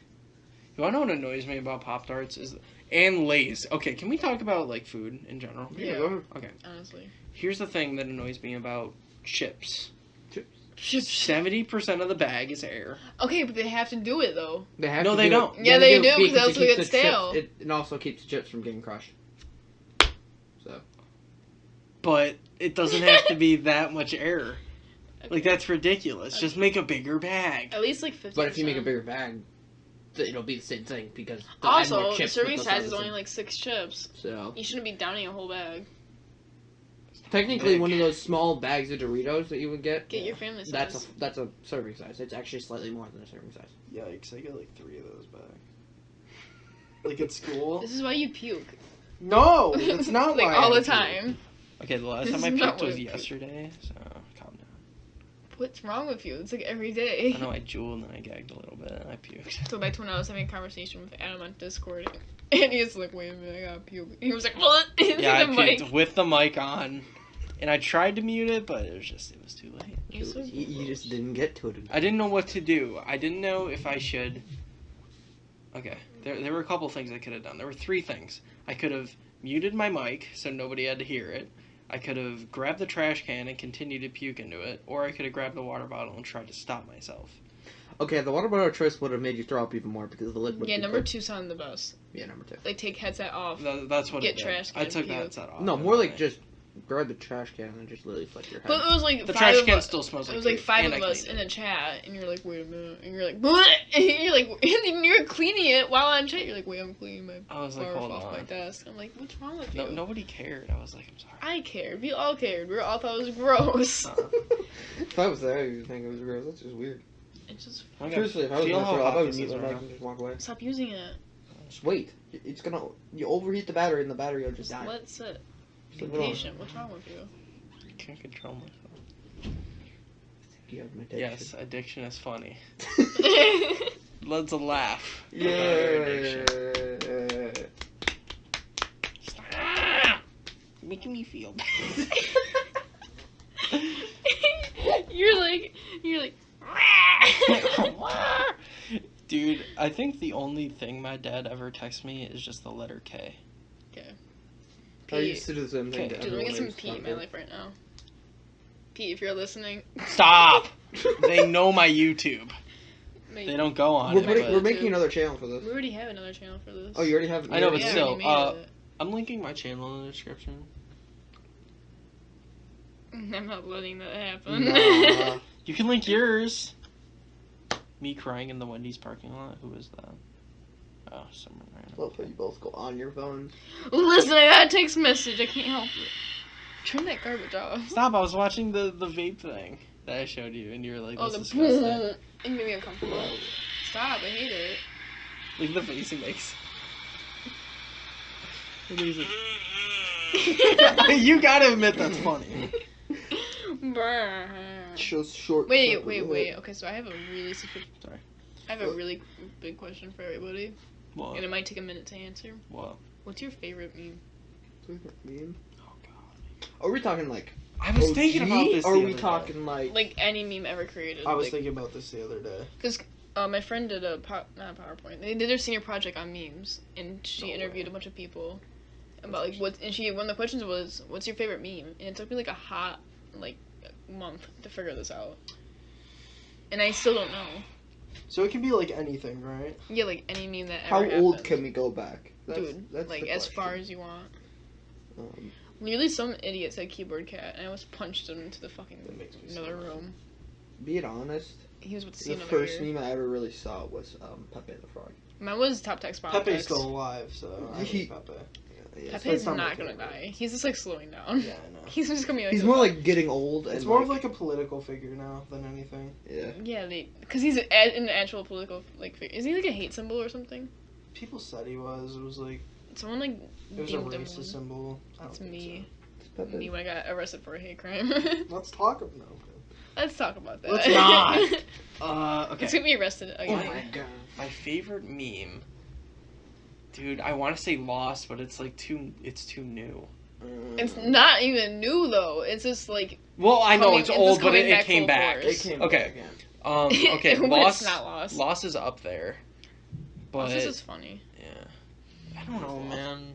wanna know what annoys me about Pop-Tarts and Lay's? Okay, can we talk about like food in general? Yeah. go ahead. Okay. Honestly. Here's the thing that annoys me about chips. Chips. 70% of the bag is air. Okay, but they have to do it though. They have No, to they do it. don't. Yeah, they do, because because else it they keeps get the chips- stale. It also keeps the chips from getting crushed. So. But it doesn't have to be that much air. Like that's ridiculous. Just make a bigger bag. At least like 50%. But if you make a bigger bag, it'll be the same thing because they'll add more Also, the chips, serving but they'll size still is have only the like 6 chips. same- So You shouldn't be downing a whole bag. technically, Big. one of those small bags of Doritos that you would get. Get your family size. That's a serving size. It's actually slightly more than a serving size. Yikes, I got like 3 of those back. Like at school? This is why you puke. No, that's not like why. all I the puke. time. Okay, the last This time I is not puked why was I puke. yesterday, so calm down. What's wrong with you? It's like every day. I know I drooled and I gagged a little bit and I puked. So back to when I was having a conversation with Adam on Discord, and he was like, "Wait a minute, I gotta puke." He was like, "What?" Yeah, I the puked mic. with the mic on. And I tried to mute it, but it was too late. You're so You just gross. didn't get to it. I didn't know what to do. I didn't know if I should. Okay, there were a couple things I could have done. There were 3 things. I could have muted my mic so nobody had to hear it. I could have grabbed the trash can and continued to puke into it, or I could have grabbed the water bottle and tried to stop myself. Okay, the water bottle choice would have made you throw up even more because the lid would Yeah, be number full. 2 sounded the best. Yeah, number 2. Like take headset off. That's what Get it did. trash I can took puke. that set off. No, and more then like I- just grab the trash can and just literally flick your head. But it was like the 5 trash of can us. still smells like It was like puke, 5 and of I us cleaned in it. a chat, and you're like, "Wait a minute," and you're like, "What?" And you're like, and you're cleaning it while I'm chat. You're like, "Wait, I'm cleaning my I was like, barf hold off my on. desk." I'm like, "What's wrong with you?" No, nobody cared. I was like, I'm sorry. I cared. We all cared. We all thought it was gross. If I was there, you'd think it was gross. That's just weird. It's just I got- Seriously, if I was feel gonna how throw up, hot I would this mute is my right mic now. and just walk away. stop using it. Just wait. It's gonna. You overheat the battery and the battery will just Just die. let it sit. Just Be leave it on. patient. What's wrong with you? I can't control myself. You have an addiction. Yes, addiction is funny. Let's laugh. Yeah. about your addiction. Stop. Making me feel bad. you're like. Dude, I think the only thing my dad ever texts me is just the letter K. I used to do the same thing. Okay. to Dude, let me get some everyone pee in my life right now. Pete, if you're listening. Stop! They know my YouTube. Maybe. They don't go on We're, it. putting, but we're making another channel for this. We already have another channel for this. Oh, you already have. I know, but Yeah, still, we already made it. I'm linking my channel in the description. I'm not letting that happen. Nah. You can link yours. Me crying in the Wendy's parking lot. Who is that? Oh, someone random. Love how you both go on your phones. Listen, I got a text message. I can't help it. Turn that garbage off. Stop! I was watching the vape thing that I showed you, and you were like, Oh, "That's the disgusting." boom. It made me uncomfortable. Stop! I hate it. Look at the face he makes. What is it? You gotta admit that's funny. Brr. Just short. Wait. clip of it. Okay, so I have a really Sorry. I have a really big question for everybody, What? and it might take a minute to answer. What? What's your favorite meme? Meme? Oh god. Are we talking like? I was OG, thinking about this. Or the are we other talking like? Like any meme ever created. I was like, thinking about this the other day. Because my friend did a not a PowerPoint. They did their senior project on memes, and she No interviewed way. a bunch of people about like what. And one of the questions was, "What's your favorite meme?" And it took me like a hot month to figure this out, and I still don't know. So it can be like anything, right? Yeah, like any meme that How ever old happened. can we go back? Dude, that's like the as far question. as you want. Um, Literally, some idiot said keyboard cat, and I almost punched him into the fucking That makes me so another mad. room. Being honest, He was about to see the another first ear. meme I ever really saw was Pepe the Frog. Mine was Top Text Bomb Pepe's Text. still alive, so I hate Pepe. Yeah, Pepe's not not my gonna favorite. die. He's just like slowing down. Yeah, I know. He's just gonna be like. he's more like getting old. It's and more of like a political figure now than anything. Yeah. Yeah, because he's an actual political figure. Is he like a hate symbol or something? People said he was. It was like Someone like it was a deemed him racist one. symbol. I don't That's think me. It's Pepe. Me when I got arrested for a hate crime. So. Let's talk about no. Let's talk about that. Let's not. Okay. Let's get me arrested again. Oh my god. My favorite meme, dude. I want to say Lost, but it's like it's too new. It's not even new though. It's just like Well, I know coming- it's it's old, just but coming it back came full back. force. It came Okay. back again. Okay, When Lost. it's not Lost. Lost is up there, but This is funny. yeah, I don't know, man.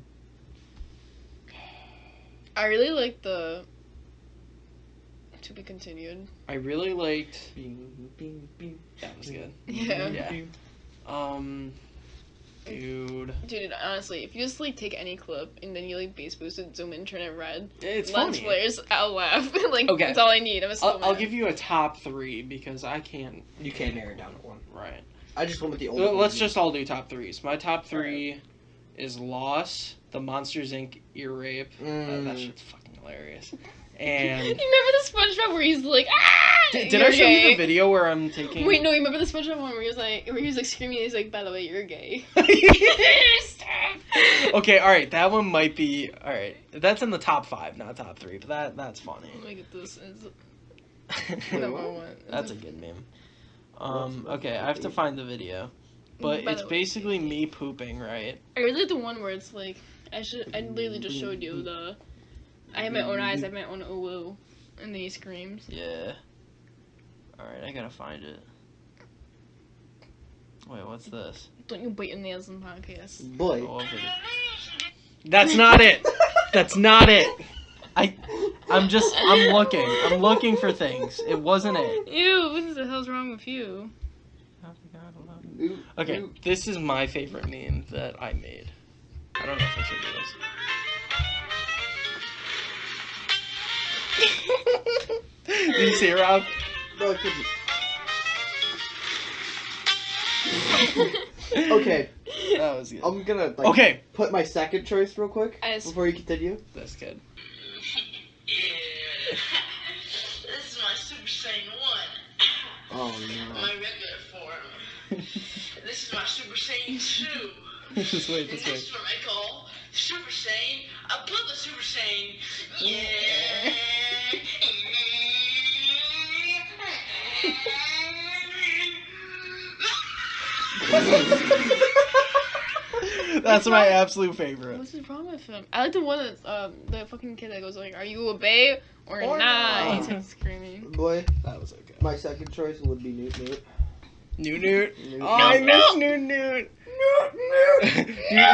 I really like the to be continued. I really liked. Bing, bing, bing. That was good. Yeah. Yeah. Dude, Dude, honestly, if you just like take any clip and then you like bass boost it, zoom in, turn it red, it's lens funny. flares, I'll laugh. Like Okay. that's all I need. I'll give you a top 3 because I can't. You can't narrow it down to one. Right. I just went with the old. Let's just all do top 3s. My top 3 is Lost, the Monsters Inc. ear rape. That shit's fucking hilarious. And You remember the SpongeBob where he's like, ah! did you're I show gay. you the video where I'm taking? Wait, no, you remember the SpongeBob one where he was like screaming, he's like, by the way, you're gay. Stop. Okay, all right, that one might be all right. That's in the top 5, not top 3, but that's funny. Let me get this. Number one. That's a good meme. Okay, I have to find the video, but By it's the way, basically me pooping, right? I really like the one where it's like, I literally just showed you the, I have my own eyes, I have my own ooh, and then he screams. Yeah. All right, I gotta find it. Wait, what's this? Don't you bite your nails in podcasts. Boy. Oh, video. That's not it. That's not it. I'm looking for things. It wasn't it. Ew, what the hell's wrong with you? Okay, this is my favorite meme that I made. I don't know if I should do this. Did you see it, Rob? No, I couldn't. Okay, That was good. I'm gonna Okay. put my second choice real quick As- before you continue. That's good. Yeah. This is my Super Saiyan 1. Oh no. My regular form. This is my Super Saiyan 2. This way, And this this way. is what I call Super Saiyan above the Super Saiyan. Yeah. That's my absolute favorite. What's the problem with him? I like the one that's, the fucking kid that goes like, are you a bae or Or not? not. He's like screaming. Boy, That was okay. my second choice would be Newt Newt. Newt. Newt. Oh, I No, miss no. Newt.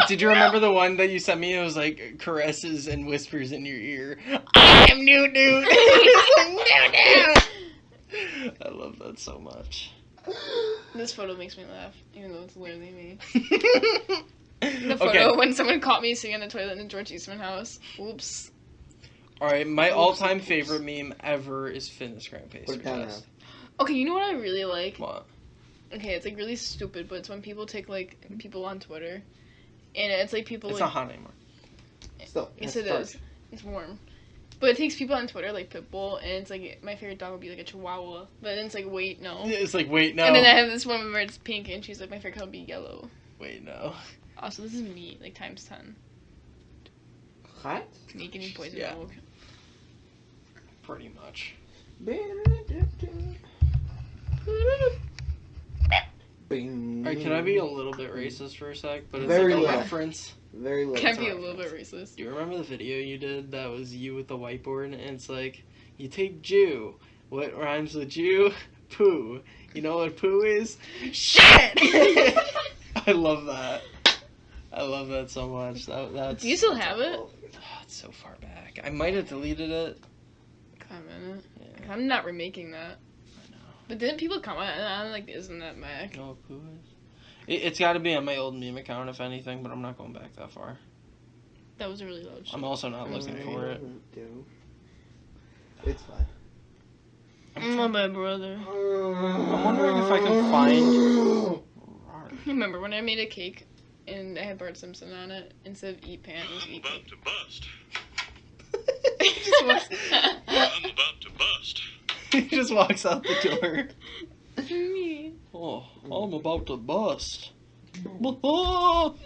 Did you remember the one that you sent me? It was like caresses and whispers in your ear. I am Newt. I love that so much. This photo makes me laugh, even though it's literally me. The Okay. photo when someone caught me singing in the toilet in the George Eastman house. Oops. Alright, my all-time favorite meme ever is Fitness Crank Pacer Put it down Test. Okay, you know what I really like? What? Okay, it's like really stupid, but it's when people take like people on Twitter, and it's like people It's like. not hot anymore. Still, Yes, it's it dark. is. It's warm. But it takes people on Twitter like Pitbull, and it's like my favorite dog would be like a Chihuahua. But then it's like, wait, no. It's like, wait, no. And then I have this woman where it's pink, and she's like, my favorite color would be yellow. Wait, no. Also, this is me, like times 10. What? Me getting poison Yeah. oak. Pretty much. Bing. Alright, can I be a little bit racist for a sec? But it's Very like a little. reference. Very little. Can I be a little bit racist? Do you remember the video you did that was you with the whiteboard? And it's like, you take Jew. What rhymes with Jew? Poo. You know what poo is? Shit! I love that. I love that so much. That's. Do you still have it? Oh, it's so far back. I might have deleted it. Comment. Yeah, I'm not remaking that. I know. But didn't people comment? And I'm like, isn't that Mac? You know what poo is? It's got to be on my old meme account, if anything, but I'm not going back that far. That was a really loud shit. I'm also not looking for it. It's fine. My bad, brother. I'm wondering if I can find. Remember when I made a cake and I had Bart Simpson on it instead of eat pan, it was eat cake. to bust. Just walks- I'm about to bust. He just walks out the door. Me. Oh, I'm about to bust. Oh.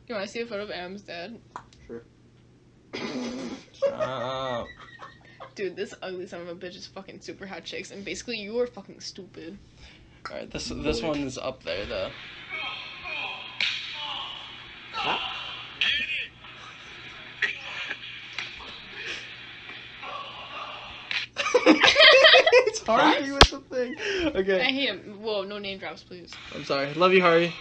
You want to see a photo of Adam's dad? Dude, this ugly son of a bitch is fucking super hot chicks, and basically you are fucking stupid. Alright, this one is up there though. It's Harvey with the thing. I Okay, hate him. Whoa, no name drops, please. I'm sorry. Love you, Harvey.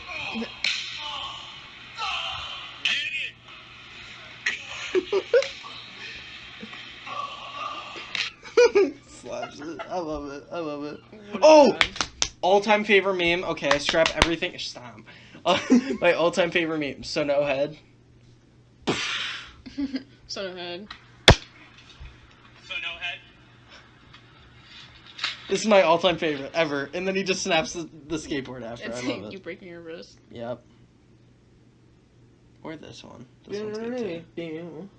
Slaps it. I love it. I love it. What Oh! a god. All-time favorite meme. Okay, I strap everything. Stop. My all-time favorite meme. So no head. So no head. So no head. This is my all-time favorite ever. And then he just snaps the skateboard after. It's I love like you it. breaking your wrist. Yep. Or this one. This one's good too.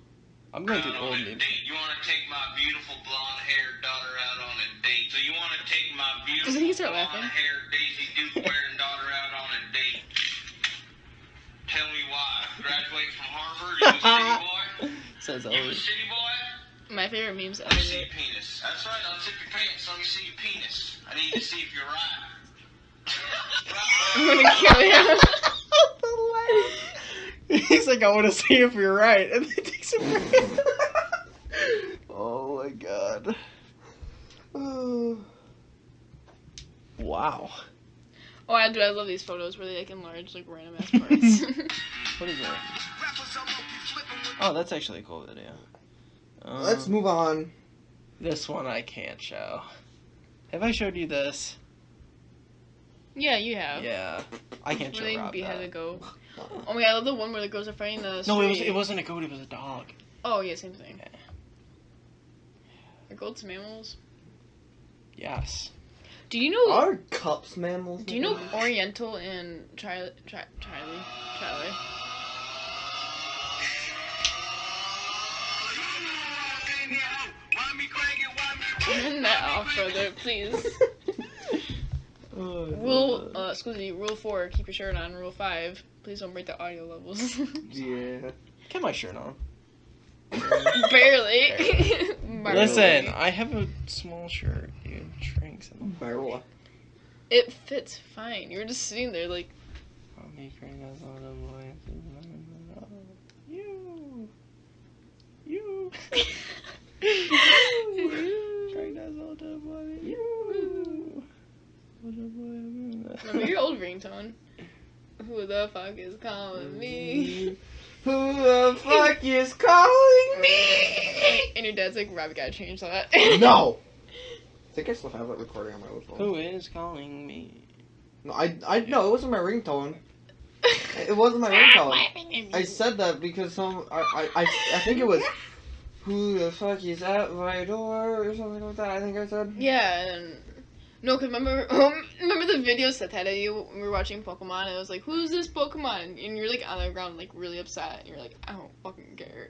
I'm going through old memes. You want to take my beautiful blonde-haired daughter out on a date. So you want to take my beautiful Doesn't he start laughing? blonde-haired Daisy Duke-wearing daughter out on a date. Tell me why. Graduate from Harvard? You a city boy? Says You a always. city boy? My favorite memes Let me see ever. your penis. That's right, unzip your pants. Let me see your penis. I need to see if you're right. I'm gonna kill you. He's like, I want to see if you're right. And then he takes a break. Oh my god. Wow. Oh, I do. I love these photos where they like enlarge like random ass parts. What is that? Oh, that's actually a cool video. Let's move on. This one I can't show. Have I showed you this? Yeah, you have. Yeah. I can't show Where they Rob behead a that. goat. Oh my god, I love the one where the girls are fighting the street. No, it wasn't a goat, it was a dog. Oh yeah, same thing. Yeah. Are goats mammals? Yes. Do you know? Are cups mammals? Do you know Oriental and Charlie? Turn that off, brother, please. Rule 4, keep your shirt on. Rule 5, please don't break the audio levels. Yeah. Get my shirt on. Barely. Listen, I have a small shirt, dude. Shrinks in Barrel. It fits fine. You were just sitting there like, You. You. remember your old ringtone? Who the fuck is calling me? Who the fuck is calling me? And your dad's like, Rob, you gotta change that. No! I think I still have that recording on my old phone. Who is calling me? No, I no, it wasn't my ringtone. It wasn't my ringtone. I said that because I think it was, who the fuck is at my door or something like that. I think I said. Yeah, and no, cause remember the video Seth had of you when we were watching Pokemon. And it was like, who's this Pokemon? And you're like on the ground, like really upset. And you're like, I don't fucking care.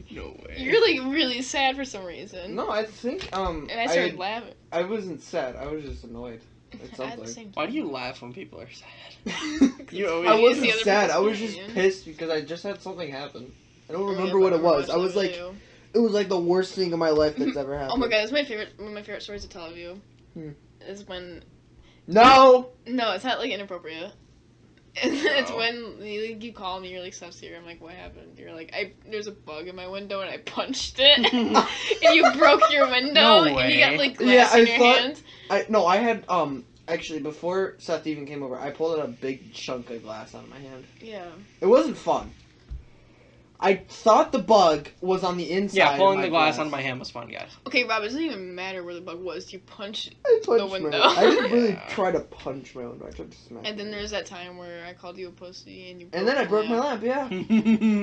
No way. You're like really sad for some reason. No, I think And I started laughing. I wasn't sad. I was just annoyed at At the something. same time. Why do you laugh when people are sad? You I always. the wasn't other sad. I person's was just opinion. pissed because I just had something happen. I don't Oh, yeah, remember what it but was. I watched was that like, video. it was like the worst thing in my life that's ever happened. Oh my god, that's my favorite. One of my favorite stories to tell of you. Hmm. Is when No. no, it's not like inappropriate. It's No. when you call me, you're like, "Steph's here." I'm like, "What happened?" You're like, "There's a bug in my window and I punched it, and you broke your window, No and you got way. like Yeah, glass I in your thought- hand." I had actually before Seth even came over, I pulled out a big chunk of glass out of my hand. Yeah. It wasn't fun. I thought the bug was on the inside. Yeah, pulling of the my glass on my hand was fun, guys. Okay, Rob, it doesn't even matter where the bug was. You punched, I punched the window. I didn't really Yeah. try to punch my window. I tried to smack. and then it. there's that time where I called you a pussy, and you. And then I broke my lamp. Yeah. and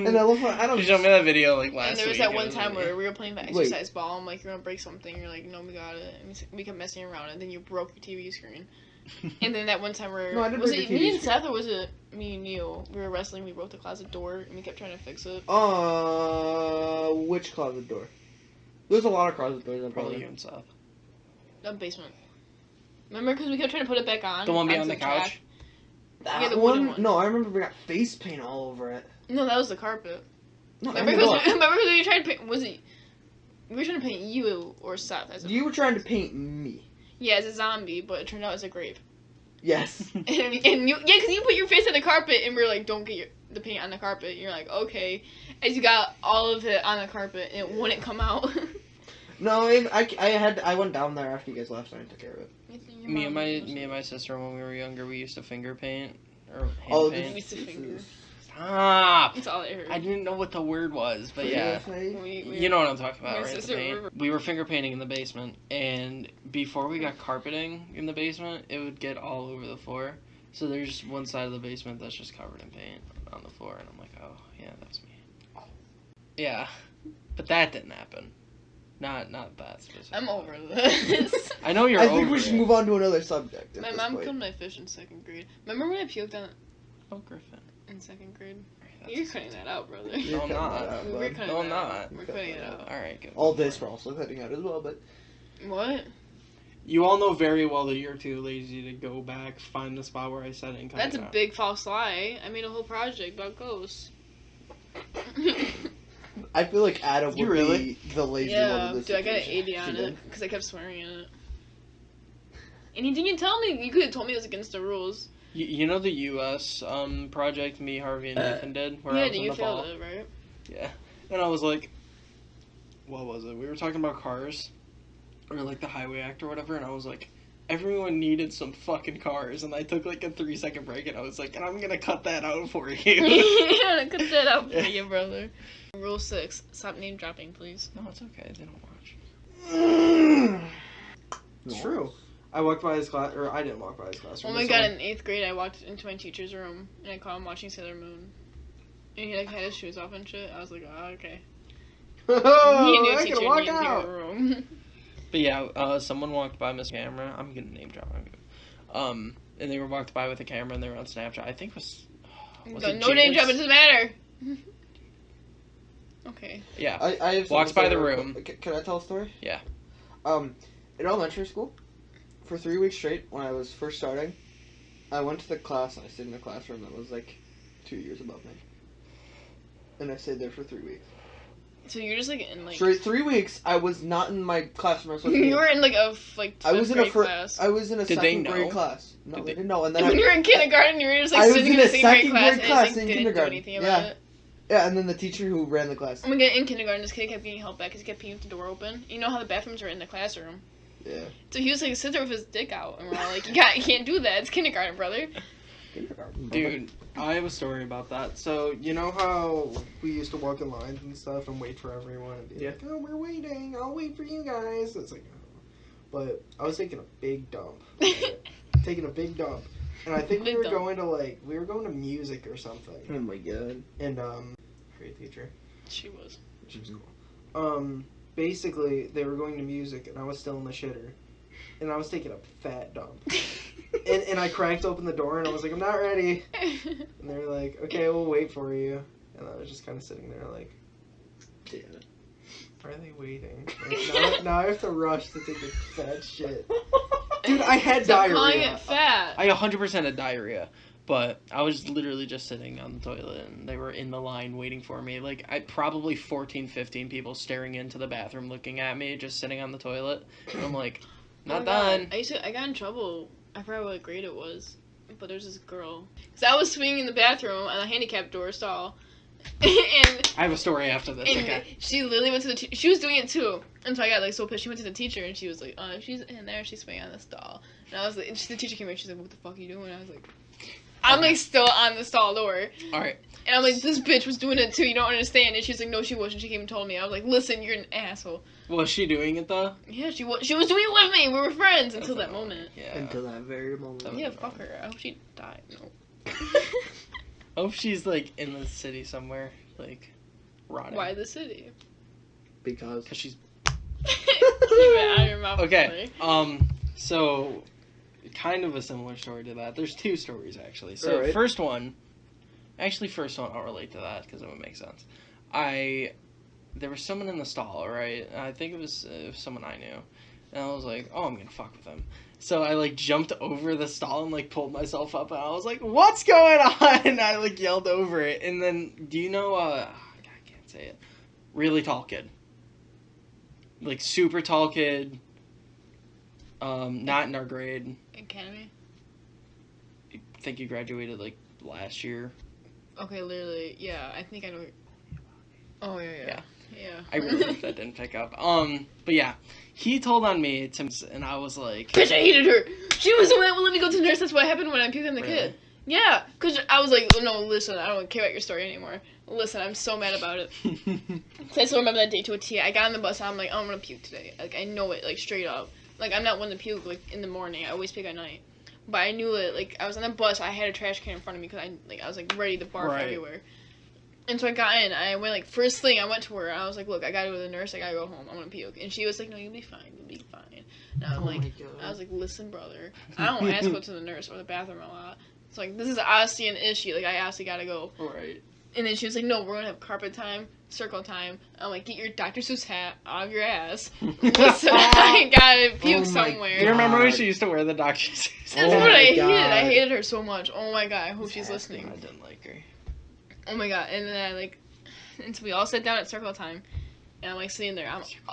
And I love. I don't. You showed me that video like last And there was week. that It one was time really- where we were playing the exercise ball. I'm like, "You're gonna break something." You're like, "No, we got it." And we kept messing around, and then you broke your TV screen. And then that one time where No, I didn't was break it the me TV and screen. Seth or was it me and you? We were wrestling. We broke the closet door, and we kept trying to fix it. Which closet door? There's a lot of closet doors. Probably you and Seth. The basement. Remember, because we kept trying to put it back on. The one behind onto the couch? track. That Yeah, the wooden one. No, I remember we got face paint all over it. No, that was the carpet. No, Remember, I because know. we were trying to paint. Was it? We were trying to paint you or Seth as a You were trying to paint me. yeah as a zombie, but it turned out as a grape. Yes. And you because you put your face on the carpet, and we were like, "Don't get the paint on the carpet." And you're like, "Okay." As you got all of it on the carpet, and it wouldn't come out. No, I went down there after you guys left and I took care of it. Me and my sister when we were younger, we used to finger paint or hand Oh, paint. We used to finger. Stop! That's all I heard. I didn't know what the word was, but yeah. We You know what I'm talking about, My right? The sister- paint. We were finger painting in the basement, and before we got carpeting in the basement, it would get all over the floor. So there's one side of the basement that's just covered in paint on the floor, and I'm like, oh, yeah, that's me. Yeah, but that didn't happen. Not that specific. I'm over this. I know you're I over think we should it. move on to another subject. at My this mom point. killed my fish in 2nd grade. Remember when I puked on Oh, Griffin. in 2nd grade? That's You're cutting that out, brother. You're No, I'm cutting not. that out, We're bud. cutting No, I'm that out. not. We're cutting it out. Alright, good. All this we're also cutting out as well, but What? You all know very well that you're too lazy to go back, find the spot where I said it, and cut That's it a out. big false lie. I made a whole project about ghosts. I feel like Adam You would really? be the lazy one Yeah, in this dude, I got an situation. 80 on She it did. because I kept swearing in it. And you didn't tell me. You could have told me it was against the rules. You know the U.S. project me, Harvey, and Nathan did? Where I Yeah, was in you the failed fall? it, right? Yeah. And I was like, what was it? We were talking about cars, or like the Highway Act or whatever, and I was like, everyone needed some fucking cars, and I took like a 3-second break, and I was like, and I'm gonna cut that out for you. Yeah, cut that out for you, brother. Rule 6: stop name dropping, please. No, it's okay. They don't watch. It's true. I walked by his class, or I didn't walk by his classroom. Oh my but god! someone- In 8th grade, I walked into my teacher's room and I caught him watching Sailor Moon. And he like had his shoes off and shit. I was like, oh, okay. He Oh, knew I teacher can walk needed to go to out. the room. But yeah, someone walked by Miss Camera. I'm gonna name drop. And they were walked by with a camera, and they were on Snapchat. I think was No it name Janice? drop. It doesn't matter. Okay. Yeah. I have Walks something to by say the real room. quick. Can I tell a story? Yeah. In elementary school, for 3 weeks straight, when I was first starting, I went to the class and I stayed in a classroom that was like 2 years above me. And I stayed there for 3 weeks. So you're just like in like. Straight 3 weeks, I was not in my classroom. I was supposed to be You were in like a like. I was in a fifth grade class. I was in a Did they second grade know? class. No, Did they they- didn't know. And then When I, you were in kindergarten, you were just like I was sitting in in a the second grade second class, grade and class just, like, in didn't kindergarten. do anything about Yeah. it. yeah, and then the teacher who ran the class. Oh my god! In kindergarten, this kid kept getting held back because he kept peeing with the door open. You know how the bathrooms are in the classroom. Yeah. So he was like sitting there with his dick out, and we're all like, you can't do that. It's kindergarten, brother." Kindergarten. Dude, I have a story about that. So, you know how we used to walk in lines and stuff and wait for everyone and be Yeah. like, oh, we're waiting. I'll wait for you guys. It's like, oh. But I was taking a big dump. right? Taking a big dump. And I think we Big were dumb. going to music or something. Oh my god. And great teacher. She was. Which is cool. Basically they were going to music and I was still in the shitter. And I was taking a fat dump. and I cracked open the door and I was like, I'm not ready. And they were like, okay, we'll wait for you. And I was just kind of sitting there like, Yeah. why are they waiting? Now I have to rush to take a fat shit. Dude, I had Stop calling diarrhea. it fat. I 100% had diarrhea, but I was literally just sitting on the toilet and they were in the line waiting for me. Like, I probably 14, 15 people staring into the bathroom looking at me, just sitting on the toilet. And I'm like, not Oh my God. done. I got in trouble. I forgot what grade it was, but there's this girl. Cause I was swinging in the bathroom on the handicap door stall, and I have a story after this. Okay. she literally went to the. She was doing it too, and so I got like so pissed. She went to the teacher and she was like, she's in there. She's swinging on the stall." And I was like, and the teacher came in. She's like, "What the fuck are you doing?" And I was like, "I'm like still on the stall door." All right. And I'm like, "This bitch was doing it too. You don't understand." And she's like, "No, she wasn't. She came and told me." I was like, "Listen, you're an asshole." Was she doing it though? Yeah, she was. She was doing it with me. We were friends until that moment. Yeah. Until that very moment. Yeah, fuck her. I hope she died. No. I hope she's like in the city somewhere, like rotting. Why the city? Because. Because she's Keep it out of your mouth. okay. So kind of a similar story to that. There's two stories actually. So Alright. first one I'll relate to that because it would make sense. There was someone in the stall, right? I think it was someone I knew, and I was like, oh, I'm gonna fuck with him. So I like jumped over the stall and like pulled myself up, and I was like, what's going on? And I like yelled over it, and then do you know? I can't say it. Really tall kid. Like super tall kid. Not in our grade. Academy. I think he graduated like last year. Okay, literally, yeah. I think I know. Oh yeah. I really hope that didn't pick up. But yeah, he told on me and I was like, Bitch, I hated her. She was the one that would let me go to the nurse. That's what happened when I puked on the Really? kid. Yeah, because I was like, oh, no, listen, I don't care about your story anymore. Listen, I'm so mad about it. So I still remember that day to a T. I got on the bus and I'm like, oh, I'm gonna puke today. Like, I know it, like, straight up. Like, I'm not one to puke, like, in the morning. I always puke at night. But I knew it, like, I was on the bus, I had a trash can in front of me because I was, like, ready to barf Right. everywhere. And so I got in, I went, like, first thing, I went to her, and I was like, look, I gotta go to the nurse, I gotta go home, I'm gonna puke. And she was like, no, you'll be fine, And I'm like, I was like, listen, brother, I don't ask to go to the nurse or the bathroom a lot. It's like, this is honestly an issue, like, I honestly gotta go. right. And then she was like, no, we're gonna have carpet time, circle time. I'm like, get your Dr. Seuss hat out of your ass. Listen, I gotta puke Oh my somewhere. Do you remember when God. she used to wear the doctor's? That's Oh what my I hated. God. I hated her so much. Oh my god, I hope she's listening. I didn't like her. Oh my god, and then and so we all sat down at circle time, and I'm like sitting there.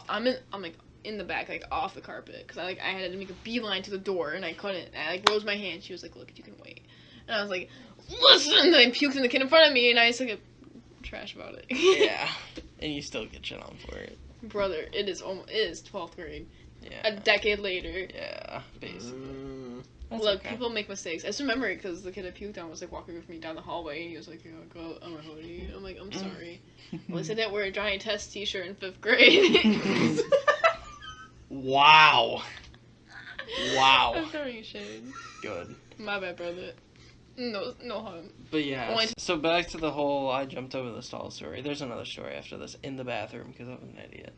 I'm like in the back, like off the carpet, because I had to make a beeline to the door, and I couldn't. And I like rose my hand. She was like, "Look, you can wait." And I was like, "Listen!" And I puked in the kid in front of me, and I just like trash about it. Yeah, and you still get shit on for it. Brother, it is 12th grade. Yeah. A decade later. Yeah, basically. That's Look, okay. people make mistakes. I just remember it because the kid I puked on was like walking with me down the hallway, and he was like, "Yeah, go on my hoodie." I'm like, "I'm sorry." At least I didn't wear a Johnny Test T-shirt in 5th grade. Wow. Wow. I'm throwing shade. Good. My bad, brother. No harm. But yeah, Only- so back to the whole I jumped over the stall story. There's another story after this in the bathroom because I'm an idiot.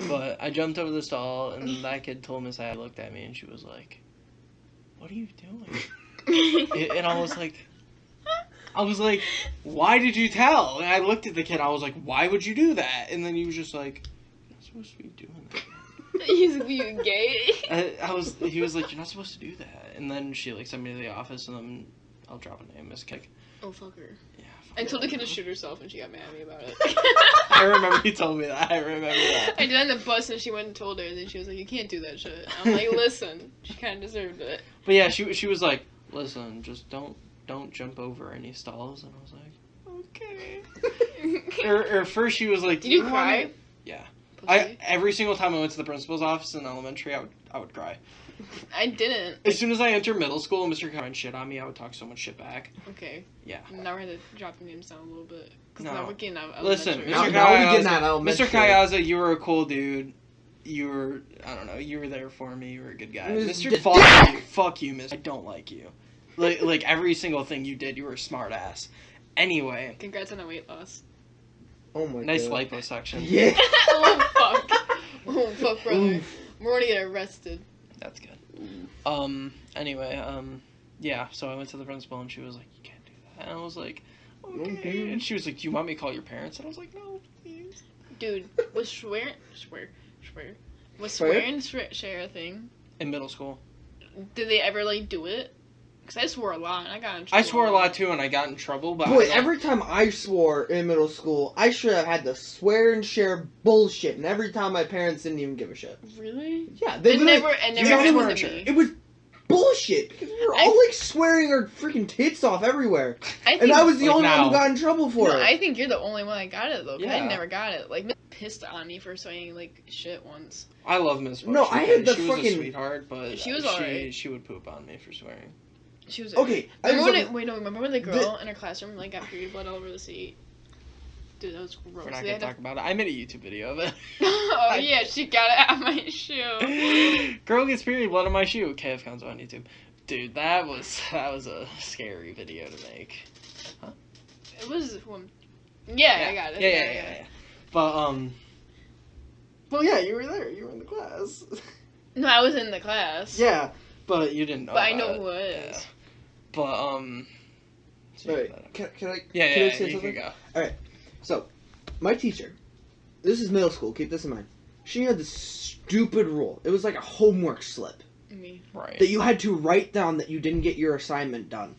But I jumped over the stall and that kid told Miss I looked at me and she was like, "What are you doing?" And I was like, "Why did you tell?" And I looked at the kid. I was like, "Why would you do that?" And then he was just like, "You're not supposed to be doing that." He's like, "You gay?" He was like, "You're not supposed to do that." And then she like sent me to the office and then I'll drop a name, Miss Kick. Oh, fuck her. Yeah. I told the kid to shoot herself and she got mad at me about it. I remember you told me that. I remember that. I did on the bus and she went and told her and then she was like, "You can't do that shit." I'm like, "Listen, she kind of deserved it." But yeah, she was like, "Listen, just don't jump over any stalls." And I was like, "Okay." Or first she was like, Did you want cry? it?" Yeah. Pussy. Every single time I went to the principal's office in elementary, I would cry. I didn't. As soon as I entered middle school and Mr. Kine shit on me, I would talk so much shit back. Okay. Yeah. Now we're going to drop your names down a little bit. Because No. now we're getting out. Listen, elementary. Now- Mr. now we Kayaza, getting out of elementary. Mr. Kayaza, you were a cool dude. You were, I don't know, you were there for me. You were a good guy. It was Mr. the Fuck you, Miss. I don't like you. Like every single thing you did, you were a smart ass. Anyway, Congrats on the weight loss. Oh my nice god. liposuction. Yeah. Oh fuck. Oh fuck, brother. Oof. We're gonna get arrested. That's good. Anyway, yeah, so I went to the principal and she was like, you can't do that. And I was like, okay. And she was like, do you want me to call your parents? And I was like, no, please. Dude, was swear was Swear? swear and share a thing? In middle school. Did they ever like do it? Because I swore a lot and I got in trouble. I swore a lot too and I got in trouble, but Boy, I don't- every time I swore in middle school, I should have had to swear and share bullshit, and every time my parents didn't even give a shit. Really? Yeah, they It literally- never it happened was, to me. it was bullshit because we were all like swearing our freaking tits off everywhere, and I was the like only one now. who got in trouble for No, it. I think you're the only one that got it though. 'Cause I Yeah. never got it. Like, Miss pissed on me for saying like shit once. I love Miss Bush. No, I had the she was fucking- a sweetheart, but She was alright. she would poop on me for swearing. She was Okay, I Remember was when remember when the girl in her classroom like got period blood all over the seat? Dude, that was gross. We're not They gonna had to- talk about it. I made a YouTube video of it. Oh yeah, she got it out of my shoe. Girl gets period blood on my shoe. KF Gonzo on YouTube. Dude, that was a scary video to make. It was yeah, I got it. Yeah. But Well, yeah, you were there. You were in the class. No, I was in the class. Yeah. but you didn't know. But I about know it. who it is. Yeah. But so Alright, can I? yeah, can I yeah, say you something? can go. So, my teacher, this is middle school. Keep this in mind. She had this stupid rule. It was like a homework slip Me. Right. that you had to write down that you didn't get your assignment done.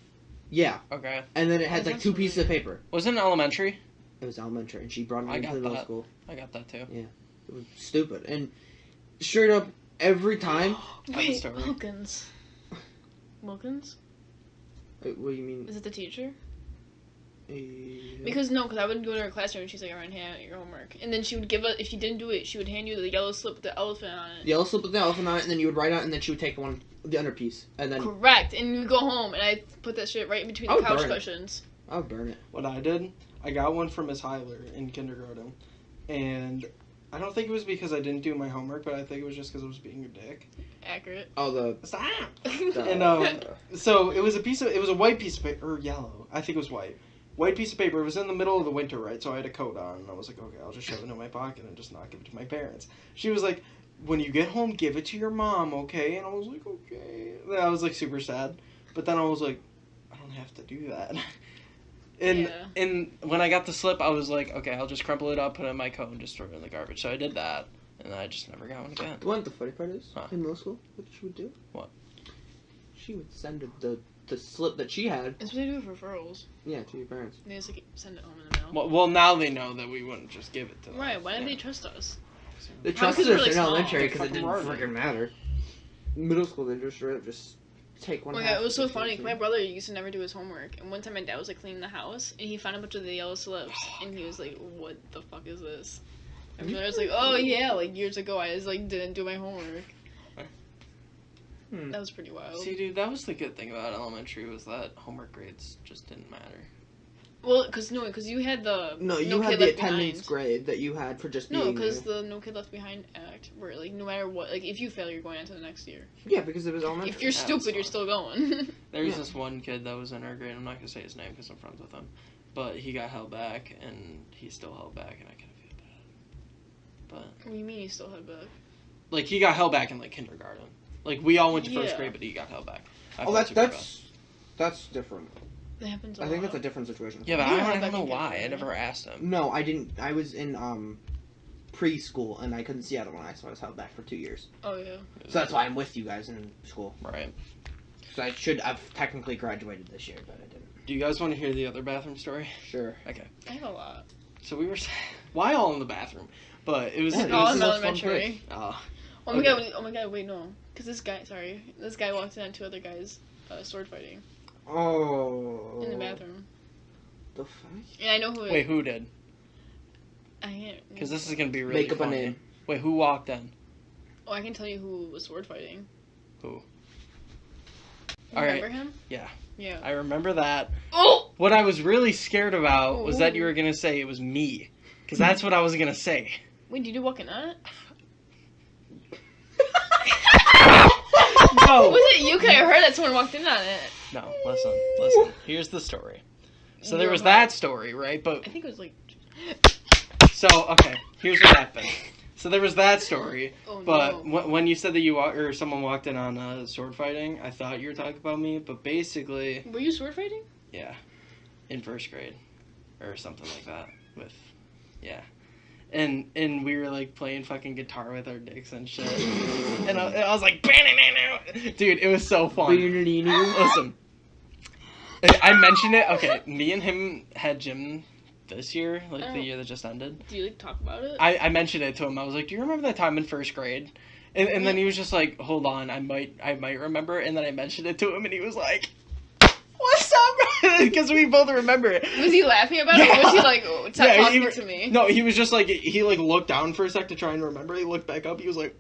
Yeah, Okay. and then it had Oh, like that's 2 pieces of paper. Was it in elementary? It was elementary, and she brought it I into got the middle that. school. I got that too. It was stupid, and straight up every time. Tell the Wait, story. Wilkins. Wilkins? What do you mean? Is it the teacher? Yeah. Because I would go to her classroom and she's like, alright, hand out your homework. And then she would give if you didn't do it, she would hand you the yellow slip with the elephant on it. The yellow slip with the elephant on it, and then you would write out, and then she would take the under piece, and then Correct. And you go home and I put that shit right in between I the would couch burn it. cushions. I would burn it. What I did, I got one from Miss Heiler in kindergarten, and I don't think it was because I didn't do my homework, but I think it was just because I was being a dick. Accurate. Oh, the Stop! the- And so it was a white piece of paper, or yellow. I think it was white. White piece of paper. It was in the middle of the winter, right? So I had a coat on, and I was like, okay, I'll just shove it in my pocket and just not give it to my parents. She was like, when you get home, give it to your mom, okay? And I was like, okay. And I was like super sad, but then I was like, I don't have to do that. And when I got the slip, I was like, okay, I'll just crumple it up, put it in my coat, and just throw it in the garbage. So I did that, and I just never got one again. The one the funny part is Huh. in middle school, what she would do? What? She would send the slip that she had, That's what they do with referrals. yeah, to your parents. They just like send it home in the mail. Well, now they know that we wouldn't just give it to them. Right, why did Yeah. they trust us? They Probably 'cause trusted we're us really in small. elementary because it Fucking didn't murder. freaking matter. Middle school, they just take one. Oh my half god, it was of so the funny. thing. My brother used to never do his homework, and one time my dad was like cleaning the house, and he found a bunch of the yellow slips, and he was like, "What the fuck is this?" My brother was like, "Oh yeah, like years ago, I just like didn't do my homework." Hmm. That was pretty wild. See, dude, that was the good thing about elementary was that homework grades just didn't matter. Well, because you had the No, you no had kid the left attendance behind. grade that you had for just being No, because there. the No Kid Left Behind Act, where like no matter what, like if you fail, you're going on to the next year. Yeah, because it was elementary. If you're that's stupid, you're fine. still going. There's Yeah. this one kid that was in our grade. I'm not gonna say his name because I'm friends with him, but he got held back, and he still held back, and I kind of feel bad. But What do you mean you still had back? like he got held back in like kindergarten. Like we all went to first Yeah. grade, but he got held back. I Oh, felt super bad. that's different. That happens. I think that's a different situation. Yeah, but You I got held don't back know in why. I kindergarten. never asked him. No, I didn't. I was in preschool and I couldn't see out of one eye, so I was held back for 2 years. Oh yeah. So that's why I'm with you guys in school. Right. So I should have technically graduated this year, but I didn't. Do you guys want to hear the other bathroom story? Sure. I have a lot. So we were why all in the bathroom, but it was. Yeah, it All was in the most fun elementary. oh, Oh my Okay. god! Oh my god! Wait, no. Because this guy walked in on two other guys sword fighting Oh. in the bathroom, The fuck? and I know who. wait, who did? I can't. Because this is gonna be really Make up a funny. name. Wait, who walked in? Oh, I can tell you who was sword fighting. Who? You All right. remember him? Yeah. Yeah. I remember that. Oh! What I was really scared about was that you Ooh. were gonna say it was me, because that's what I was gonna say. Wait, did you walk in that? No. Was it You could have heard that someone walked in on it. No, listen. Here's the story. So there was that story, right? But I think it was like. so okay, here's what happened. So there was that story, Oh, but no. when you said that or someone walked in on sword fighting, I thought you were talking about me. But basically, Were you sword fighting? yeah, in first grade or something like that. And we were like playing fucking guitar with our dicks and shit. And I was like, dude, it was so fun. Listen, I mentioned it. Okay, me and him had gym this year, like the year that just ended. Do you like talk about it? I mentioned it to him. I was like, do you remember that time in first grade? And then he was just like, hold on, I might remember. And then I mentioned it to him, and he was like, what's up? Because we both remember it. Was he laughing about it? Or was he like, oh, stop talking to me? No, he was just like, he like looked down for a sec to try and remember. He looked back up. He was like,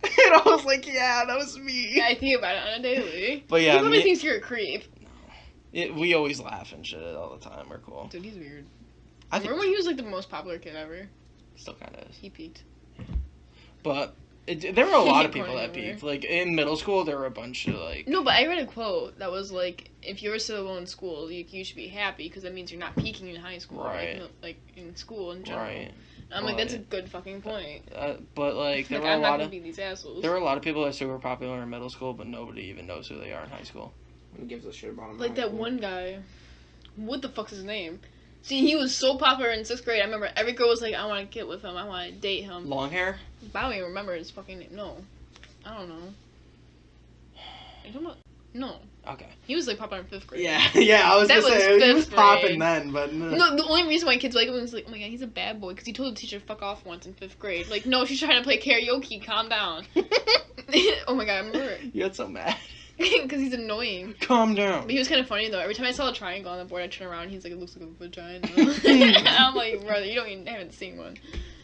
and I was like, yeah, that was me. Yeah, I think about it on a daily. But yeah, he probably thinks you're a creep. We always laugh and shit all the time. We're cool. Dude, he's weird. I think Remember when he was like the most popular kid ever? still kind of is. He peaked. But there were a lot of people that peaked. Like in middle school, there were a bunch of like. No, but I read a quote that was like, if you're still alone in school, you should be happy because that means you're not peaking in high school, Right? Like in school in general. Right. I'm like, that's a good fucking point. But like there Like, were I'm a not lot gonna of be these assholes. there were a lot of people that were super popular in middle school, but nobody even knows who they are in high school. Who gives a shit about him? Like that one guy. What the fuck's his name? See, he was so popular in 6th grade. I remember every girl was like, I want to get with him. I want to date him. Long hair? But I don't even remember his fucking name. No. I don't know. I don't know. No. Okay. He was like popular in 5th grade. Yeah. I was That gonna was say he was 5th popping grade. then, but No, the only reason why kids like him was like, oh my god, he's a bad boy because he told the teacher to fuck off once in 5th grade. Like, no, she's trying to play karaoke. Calm down. Oh my god, I remember it. You got so mad. Because he's annoying. Calm down. But he was kind of funny though. Every time I saw a triangle on the board, I turn around. He's like, it looks like a vagina. And I'm like, brother, you haven't seen one.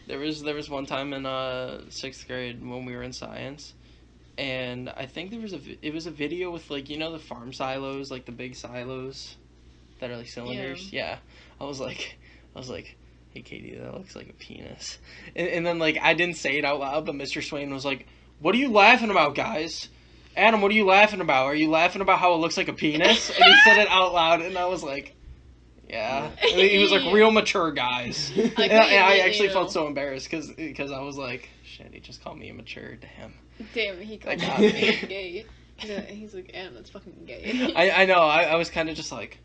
There was one time in 6th grade when we were in science, and I think it was a video with like the farm silos, like the big silos that are like cylinders. Yeah. I was like, hey Katie, that looks like a penis. And then like I didn't say it out loud, but Mr. Swain was like, what are you laughing about, guys? Adam, what are you laughing about? Are you laughing about how it looks like a penis? And he said it out loud, and I was like, yeah. And he was like, real mature guys. And I actually felt so embarrassed because I was like, shit, he just called me immature to him. Damn, he called Like, me gay. He's like, Adam, that's fucking gay. I know. I was kind of just like,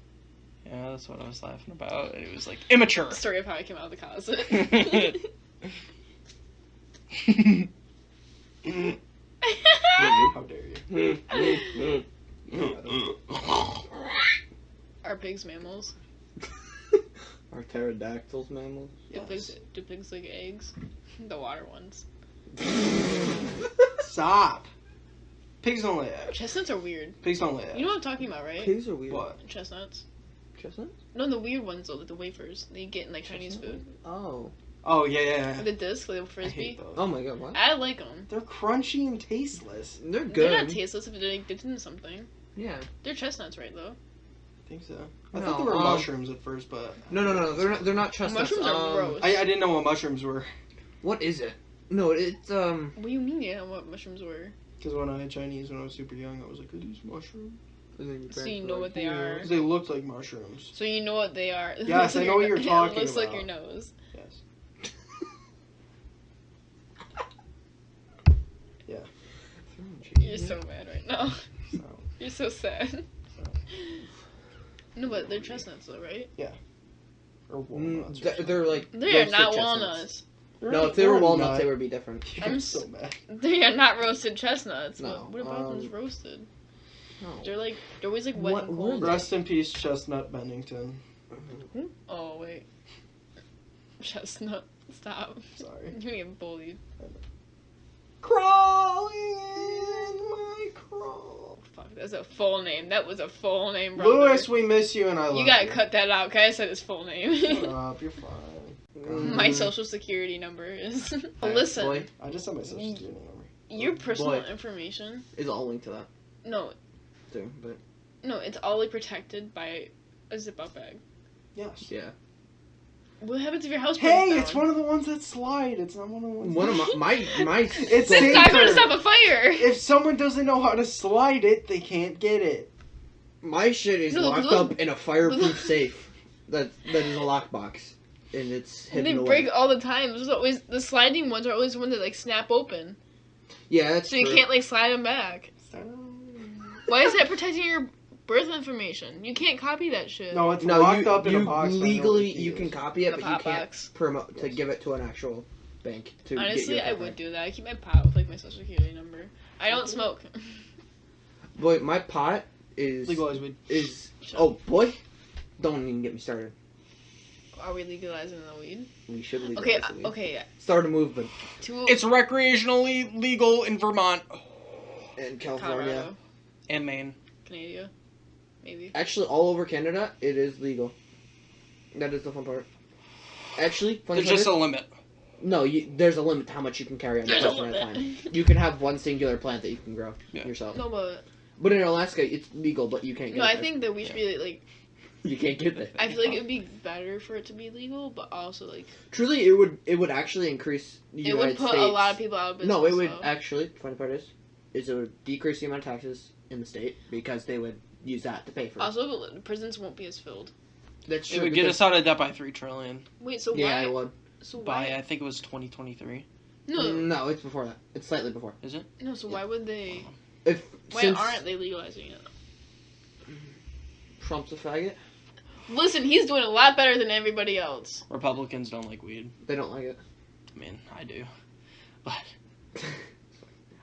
yeah, that's what I was laughing about. And it was like, immature. The story of how I came out of the closet. How dare you? Are pigs mammals? Are pterodactyls mammals? Do pigs like eggs? The water ones. Stop. Pigs don't lay eggs. Chestnuts are weird. Pigs don't lay eggs. You know what I'm talking about, right? Pigs are weird. What? Chestnuts. Chestnuts? No, the weird ones though, like the wafers that you get in like Chinese food. Oh. Oh, yeah. The disc, like the I frisbee. hate those. Oh my god, what? I like them. They're crunchy and tasteless. They're good. They're not tasteless if they're like dipped into something. Yeah. They're chestnuts, right though? I think so. I No, thought they were mushrooms at first, but... No, they're not chestnuts. Mushrooms are gross. I didn't know what mushrooms were. What is it? No, it's What do you mean you know what mushrooms were? Because when I had Chinese when I was super young, I was like, are these mushrooms? And then your So parents you were know like, what they "Yeah." are. Because they looked like mushrooms. So you know what they are. Yes, I know what you're talking It looks like about. your nose. Yes. You're so mad right now. So, You're so sad. No, but they're chestnuts though, right? or walnuts. They're like. They are roasted not chestnuts. walnuts. No, if they were walnuts, they would be different. I'm so mad. They are not roasted chestnuts. No, What about them's roasted? No. They're always like wet and cold. Rest in peace, Chestnut Bennington. Oh wait. Chestnut. Stop. Sorry. You're gonna get bullied. Crawling in my crawl. Fuck, that's a full name. That was a full name, brother. Lewis, we miss you and I love you. You gotta cut that out, cause I said his full name. Shut up, you're fine. My social security number is. Listen, Boy, I just said my social security number. your personal Boy. information. is all linked to that No, too, but no, it's all like protected by a zip up bag. Yes. yeah. What happens if your house burns Hey, down? it's one of the ones that slide. It's not one of the ones. One of my It's It's not going to safer. stop a fire. If someone doesn't know how to slide it, they can't get it. my shit is No, locked those- up in a fireproof safe. That is a lockbox, and it's And hidden they away. break all the time. There's always the sliding ones are always the ones that like snap open, Yeah, that's so you true. can't like slide them back. Why is that protecting your birth information? You can't copy that shit. No, it's No, locked you, up in you a box. that legally nobody you can sees. copy it, The but you pot can't box. promote to give it to an actual bank. To Honestly, get I your would card. do that. I keep my pot with like my social security number. I don't smoke. Boy, my pot is Legalize weed. is oh boy, don't even get me started. Are we legalizing the weed? We should legalize Okay, the weed. okay. Start a movement It's recreationally legal in Vermont in California. Colorado, and Maine. Canada, maybe. Actually, all over Canada, it is legal. That is the fun part. Actually, funny There's part just is, a limit. no. There's a limit to how much you can carry on your There's a person at a time. limit. You can have one singular plant that you can grow Yeah. yourself. No, but But in Alaska, it's legal, but you can't get no, it I there. think that we should be like. You can't get there. I feel like it would be better for it to be legal, but also like Truly, it would actually increase the it United would put States. a lot of people out of business. No, it would though. actually. The funny part is it would decrease the amount of taxes in the state because they would use that to pay for it. Also, the prisons won't be as filled. That's It true. would get because- us out of debt by $3 trillion Wait, so Yeah, why? it would. So by why? I think it was 2023. No, No, it's before that. It's slightly before. no. So why would they? If Why since aren't they legalizing it? Trump's a faggot, Listen, he's doing a lot better than everybody else. Republicans don't like weed. they don't like it. I mean, I do, but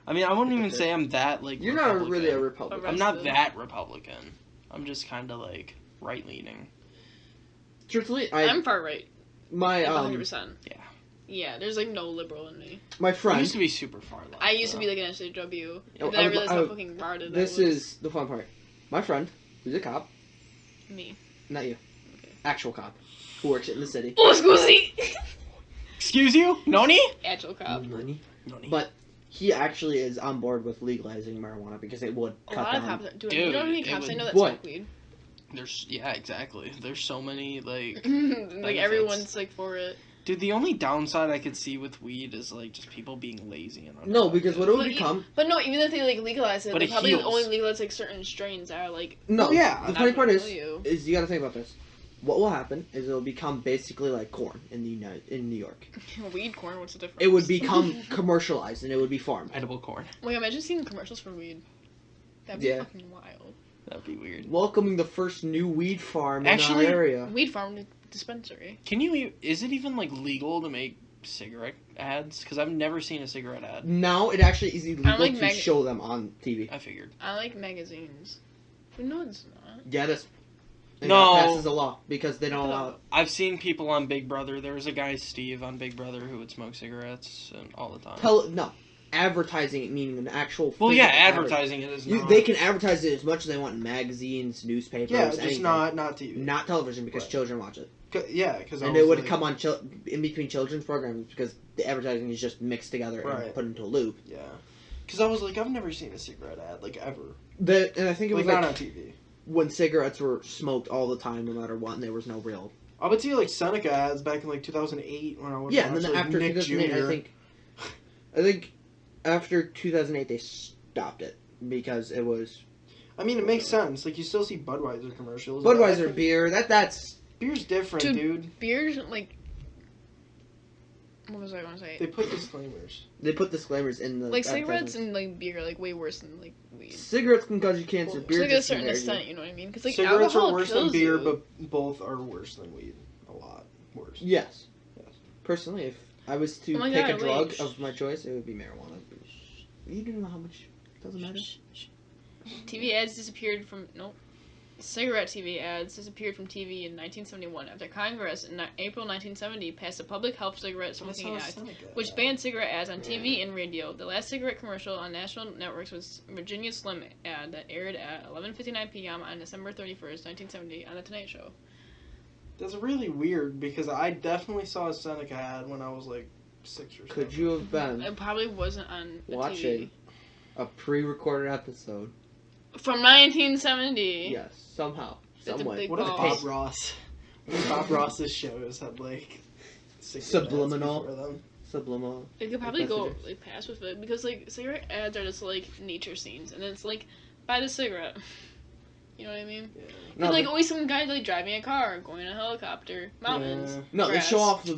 I mean, I wouldn't even say I'm that like. You're not Republican. really a Republican. I'm not Arrested. that Republican. I'm just kind of like right leaning. Truthfully, I'm far right. my 100%. Yeah. Yeah, there's like no liberal in me. my I friend. used to be super far left. I used to though. be like an SJW, Oh, and then I I- realized I- how fucking retarded This that was. is the fun part. My friend, who's a cop, Me. not you, Okay. actual cop, who works in the city. Oh, scusi! Excuse you, Noni? Actual cop. Money. Noni. But he actually is on board with legalizing marijuana because it would A cut lot of down. cops. Dude, Dude, you know how many it cops I would- know that What? smoke weed? There's exactly. There's so many like. like Benefits. everyone's like for it. Dude, the only downside I could see with weed is like just people being lazy and No, because what it would But become. But no, even if they like legalize it, But they it probably heals. only legalize like certain strains that are like. No, Oh, yeah. The not funny part gonna is, kill you. you got to think about this. What will happen is it'll become basically like corn in New York. Weed corn. What's the difference? It would become commercialized and it would be farmed. edible corn. Wait, imagine seeing commercials for weed. That'd be Yeah. fucking wild. That'd be weird. Welcoming the first new weed farm Actually- in our area. Weed farm dispensary. Can you? Is it even like legal to make cigarette ads? Because I've never seen a cigarette ad. Now it actually is illegal like to show them on TV. I figured. I like magazines. But no, it's not. Yeah, that's. And No. that passes a law because they don't allow it. I've seen people on Big Brother. There was a guy, Steve, on Big Brother who would smoke cigarettes and all the time. No, advertising it meaning an actual. Well, yeah, physical advertising it is You, not. they can advertise it as much as they want in magazines, newspapers, Yeah, just anything. not TV. Not television because Right. children watch it. Yeah, because And it would come on in between children's programs because the advertising is just mixed together and Right. put into a loop. Yeah, because I was like, I've never seen a cigarette ad like ever. And I think it was Like like not on TV. when cigarettes were smoked all the time, no matter what, and there was no real. I would see like Seneca ads back in like 2008 when I would Yeah, watch and then like, after Nick 2008, Jr. I think after 2008 they stopped it because it was I mean, it makes sense. Like you still see Budweiser commercials. Budweiser beer. That's Beer's different, Dude. dude. Beers like. What was I going to say? They put disclaimers. they put disclaimers in the Like cigarettes advertisements. and like beer are like way worse than like weed. Cigarettes can cause you cancer. To Beer like a just certain scares you. extent, you know what I mean? Because like Cigarettes alcohol are worse than kills beer, you. but both are worse than weed. A lot worse. Yes. Yes. Personally, if I was to Oh my pick God, a drug wait. of my choice, it would be marijuana. You don't know how much. Doesn't matter. TV ads disappeared from cigarette TV ads disappeared from TV in 1971 after Congress in April 1970 passed the Public Health Cigarette Smoking Act, which banned cigarette ads on TV and radio. The last cigarette commercial on national networks was Virginia Slim ad that aired at 11:59 p.m. on December 31st, 1970 on The Tonight Show. That's really weird because I definitely saw a Seneca ad when I was like 6 or 7. Could you have been It probably wasn't on the watching TV. a pre-recorded episode? From 1970. Yes, somehow, It's a some way. big What if balls. Bob Ross Bob Ross's shows had like Subliminal. cigarette ads before them. Subliminal. It could probably go messages. like past with it because like cigarette ads are just like nature scenes, and it's like buy the cigarette. You know what I mean? Yeah. No, like but- always some guy like driving a car, going in a helicopter, mountains. Yeah. No, they grass. show off the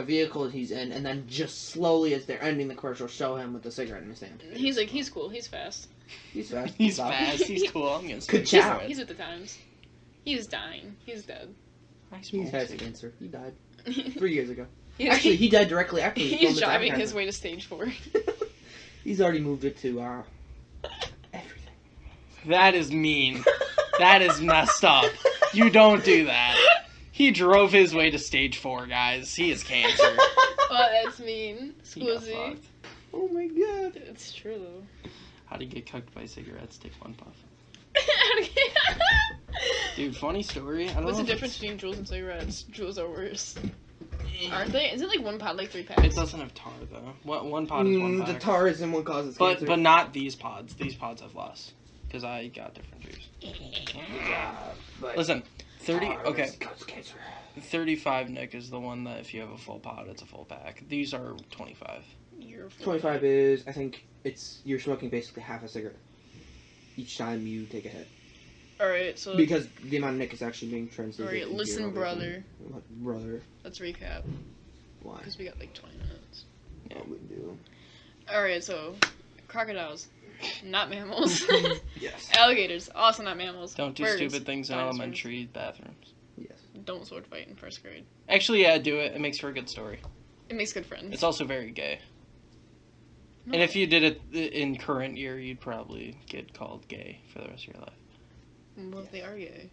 vehicle he's in, and then just slowly as they're ending the commercial, show him with the cigarette in his hand. He's like he's cool, he's fast. He's fast. He's Stop. fast. He's cool. I'm gonna Good smoke job. cigarettes. He's with the times. He's dying. He's dead. I He smoke has cigarettes. cancer. He died 3 years ago. He's, Actually, he died directly after he filmed he's his driving his advertisement. way to stage 4. He's already moved it to everything. That is mean. That is messed up. You don't do that. He drove his way to stage 4, guys. He has cancer. Oh, that's mean. He got Squizzy. fucked. Oh my god. It's true though. How do you get cooked by cigarettes? Take one puff. Dude, funny story. I don't What's know the if difference it's- between Juuls and cigarettes? Juuls are worse. Aren't they? Isn't like one pod like 3 packs? It doesn't have tar though. One pod is one The pack. tar isn't what causes But cancer. but not these pods. These pods have less. Because I got different juice. But Listen, 30. tar Okay, causes cancer. 35 Nick is the one that if you have a full pod, it's a full pack. These are 25. You're 25 is, I think, you're smoking basically half a cigarette each time you take a hit. Alright, so Because the amount of nick is actually being translated. Alright, into listen, your brother. Brother, let's recap. why? Because we got like 20 minutes. What we do. Alright, so crocodiles. Not mammals. Yes. Alligators. Also not mammals. Don't do Birds, stupid things in dinosaurs. elementary bathrooms. Yes. Don't sword fight in 1st grade. Actually, yeah, do it. It makes for a good story. It makes good friends. It's also very gay. No. And if you did it in current year, you'd probably get called gay for the rest of your life. Well, if they are gay.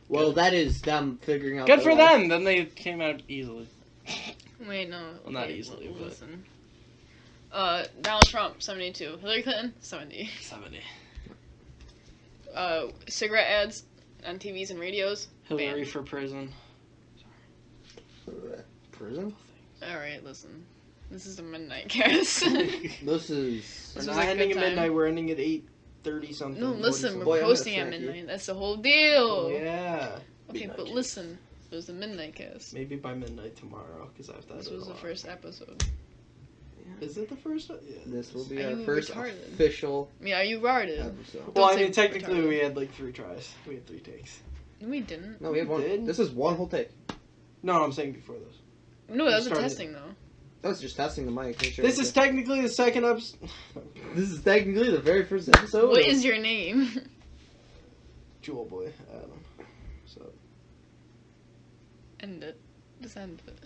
Well, that is them figuring out. Good their for life. them. Then they came out easily. Wait, no. Well, not okay, easily, but- listen. Donald Trump, 72. Hillary Clinton, 70. 70. Cigarette ads on TVs and radios. Hillary Banned. for prison. Prison? Alright, listen. This is the Midnitecast. This is. We're This not was a ending good at time. midnight. We're ending at 8:30 something. No, 40 listen, something. we're Boy, I'm gonna posting at smack you. midnight. That's the whole deal. Oh, yeah. Okay, Midnight but cast. listen. It was the Midnightcast. Maybe by midnight tomorrow, because I have to This edit was a the lot. first episode. Is it the first? Yeah. This will be Are our you first retarded? official I mean, are you retarded? episode. Well, I Don't mean, say technically, retarded. we had like 3 tries. We had 3 takes. No, we didn't. No, we had We one. did? This is one whole take. No, I'm saying before this. No, that was a started- testing though. That was just testing the mic. Make sure This is technically the second episode. This is technically the very first episode. What of- is your name? Jewel Boy Adam. So. End it. Just end it.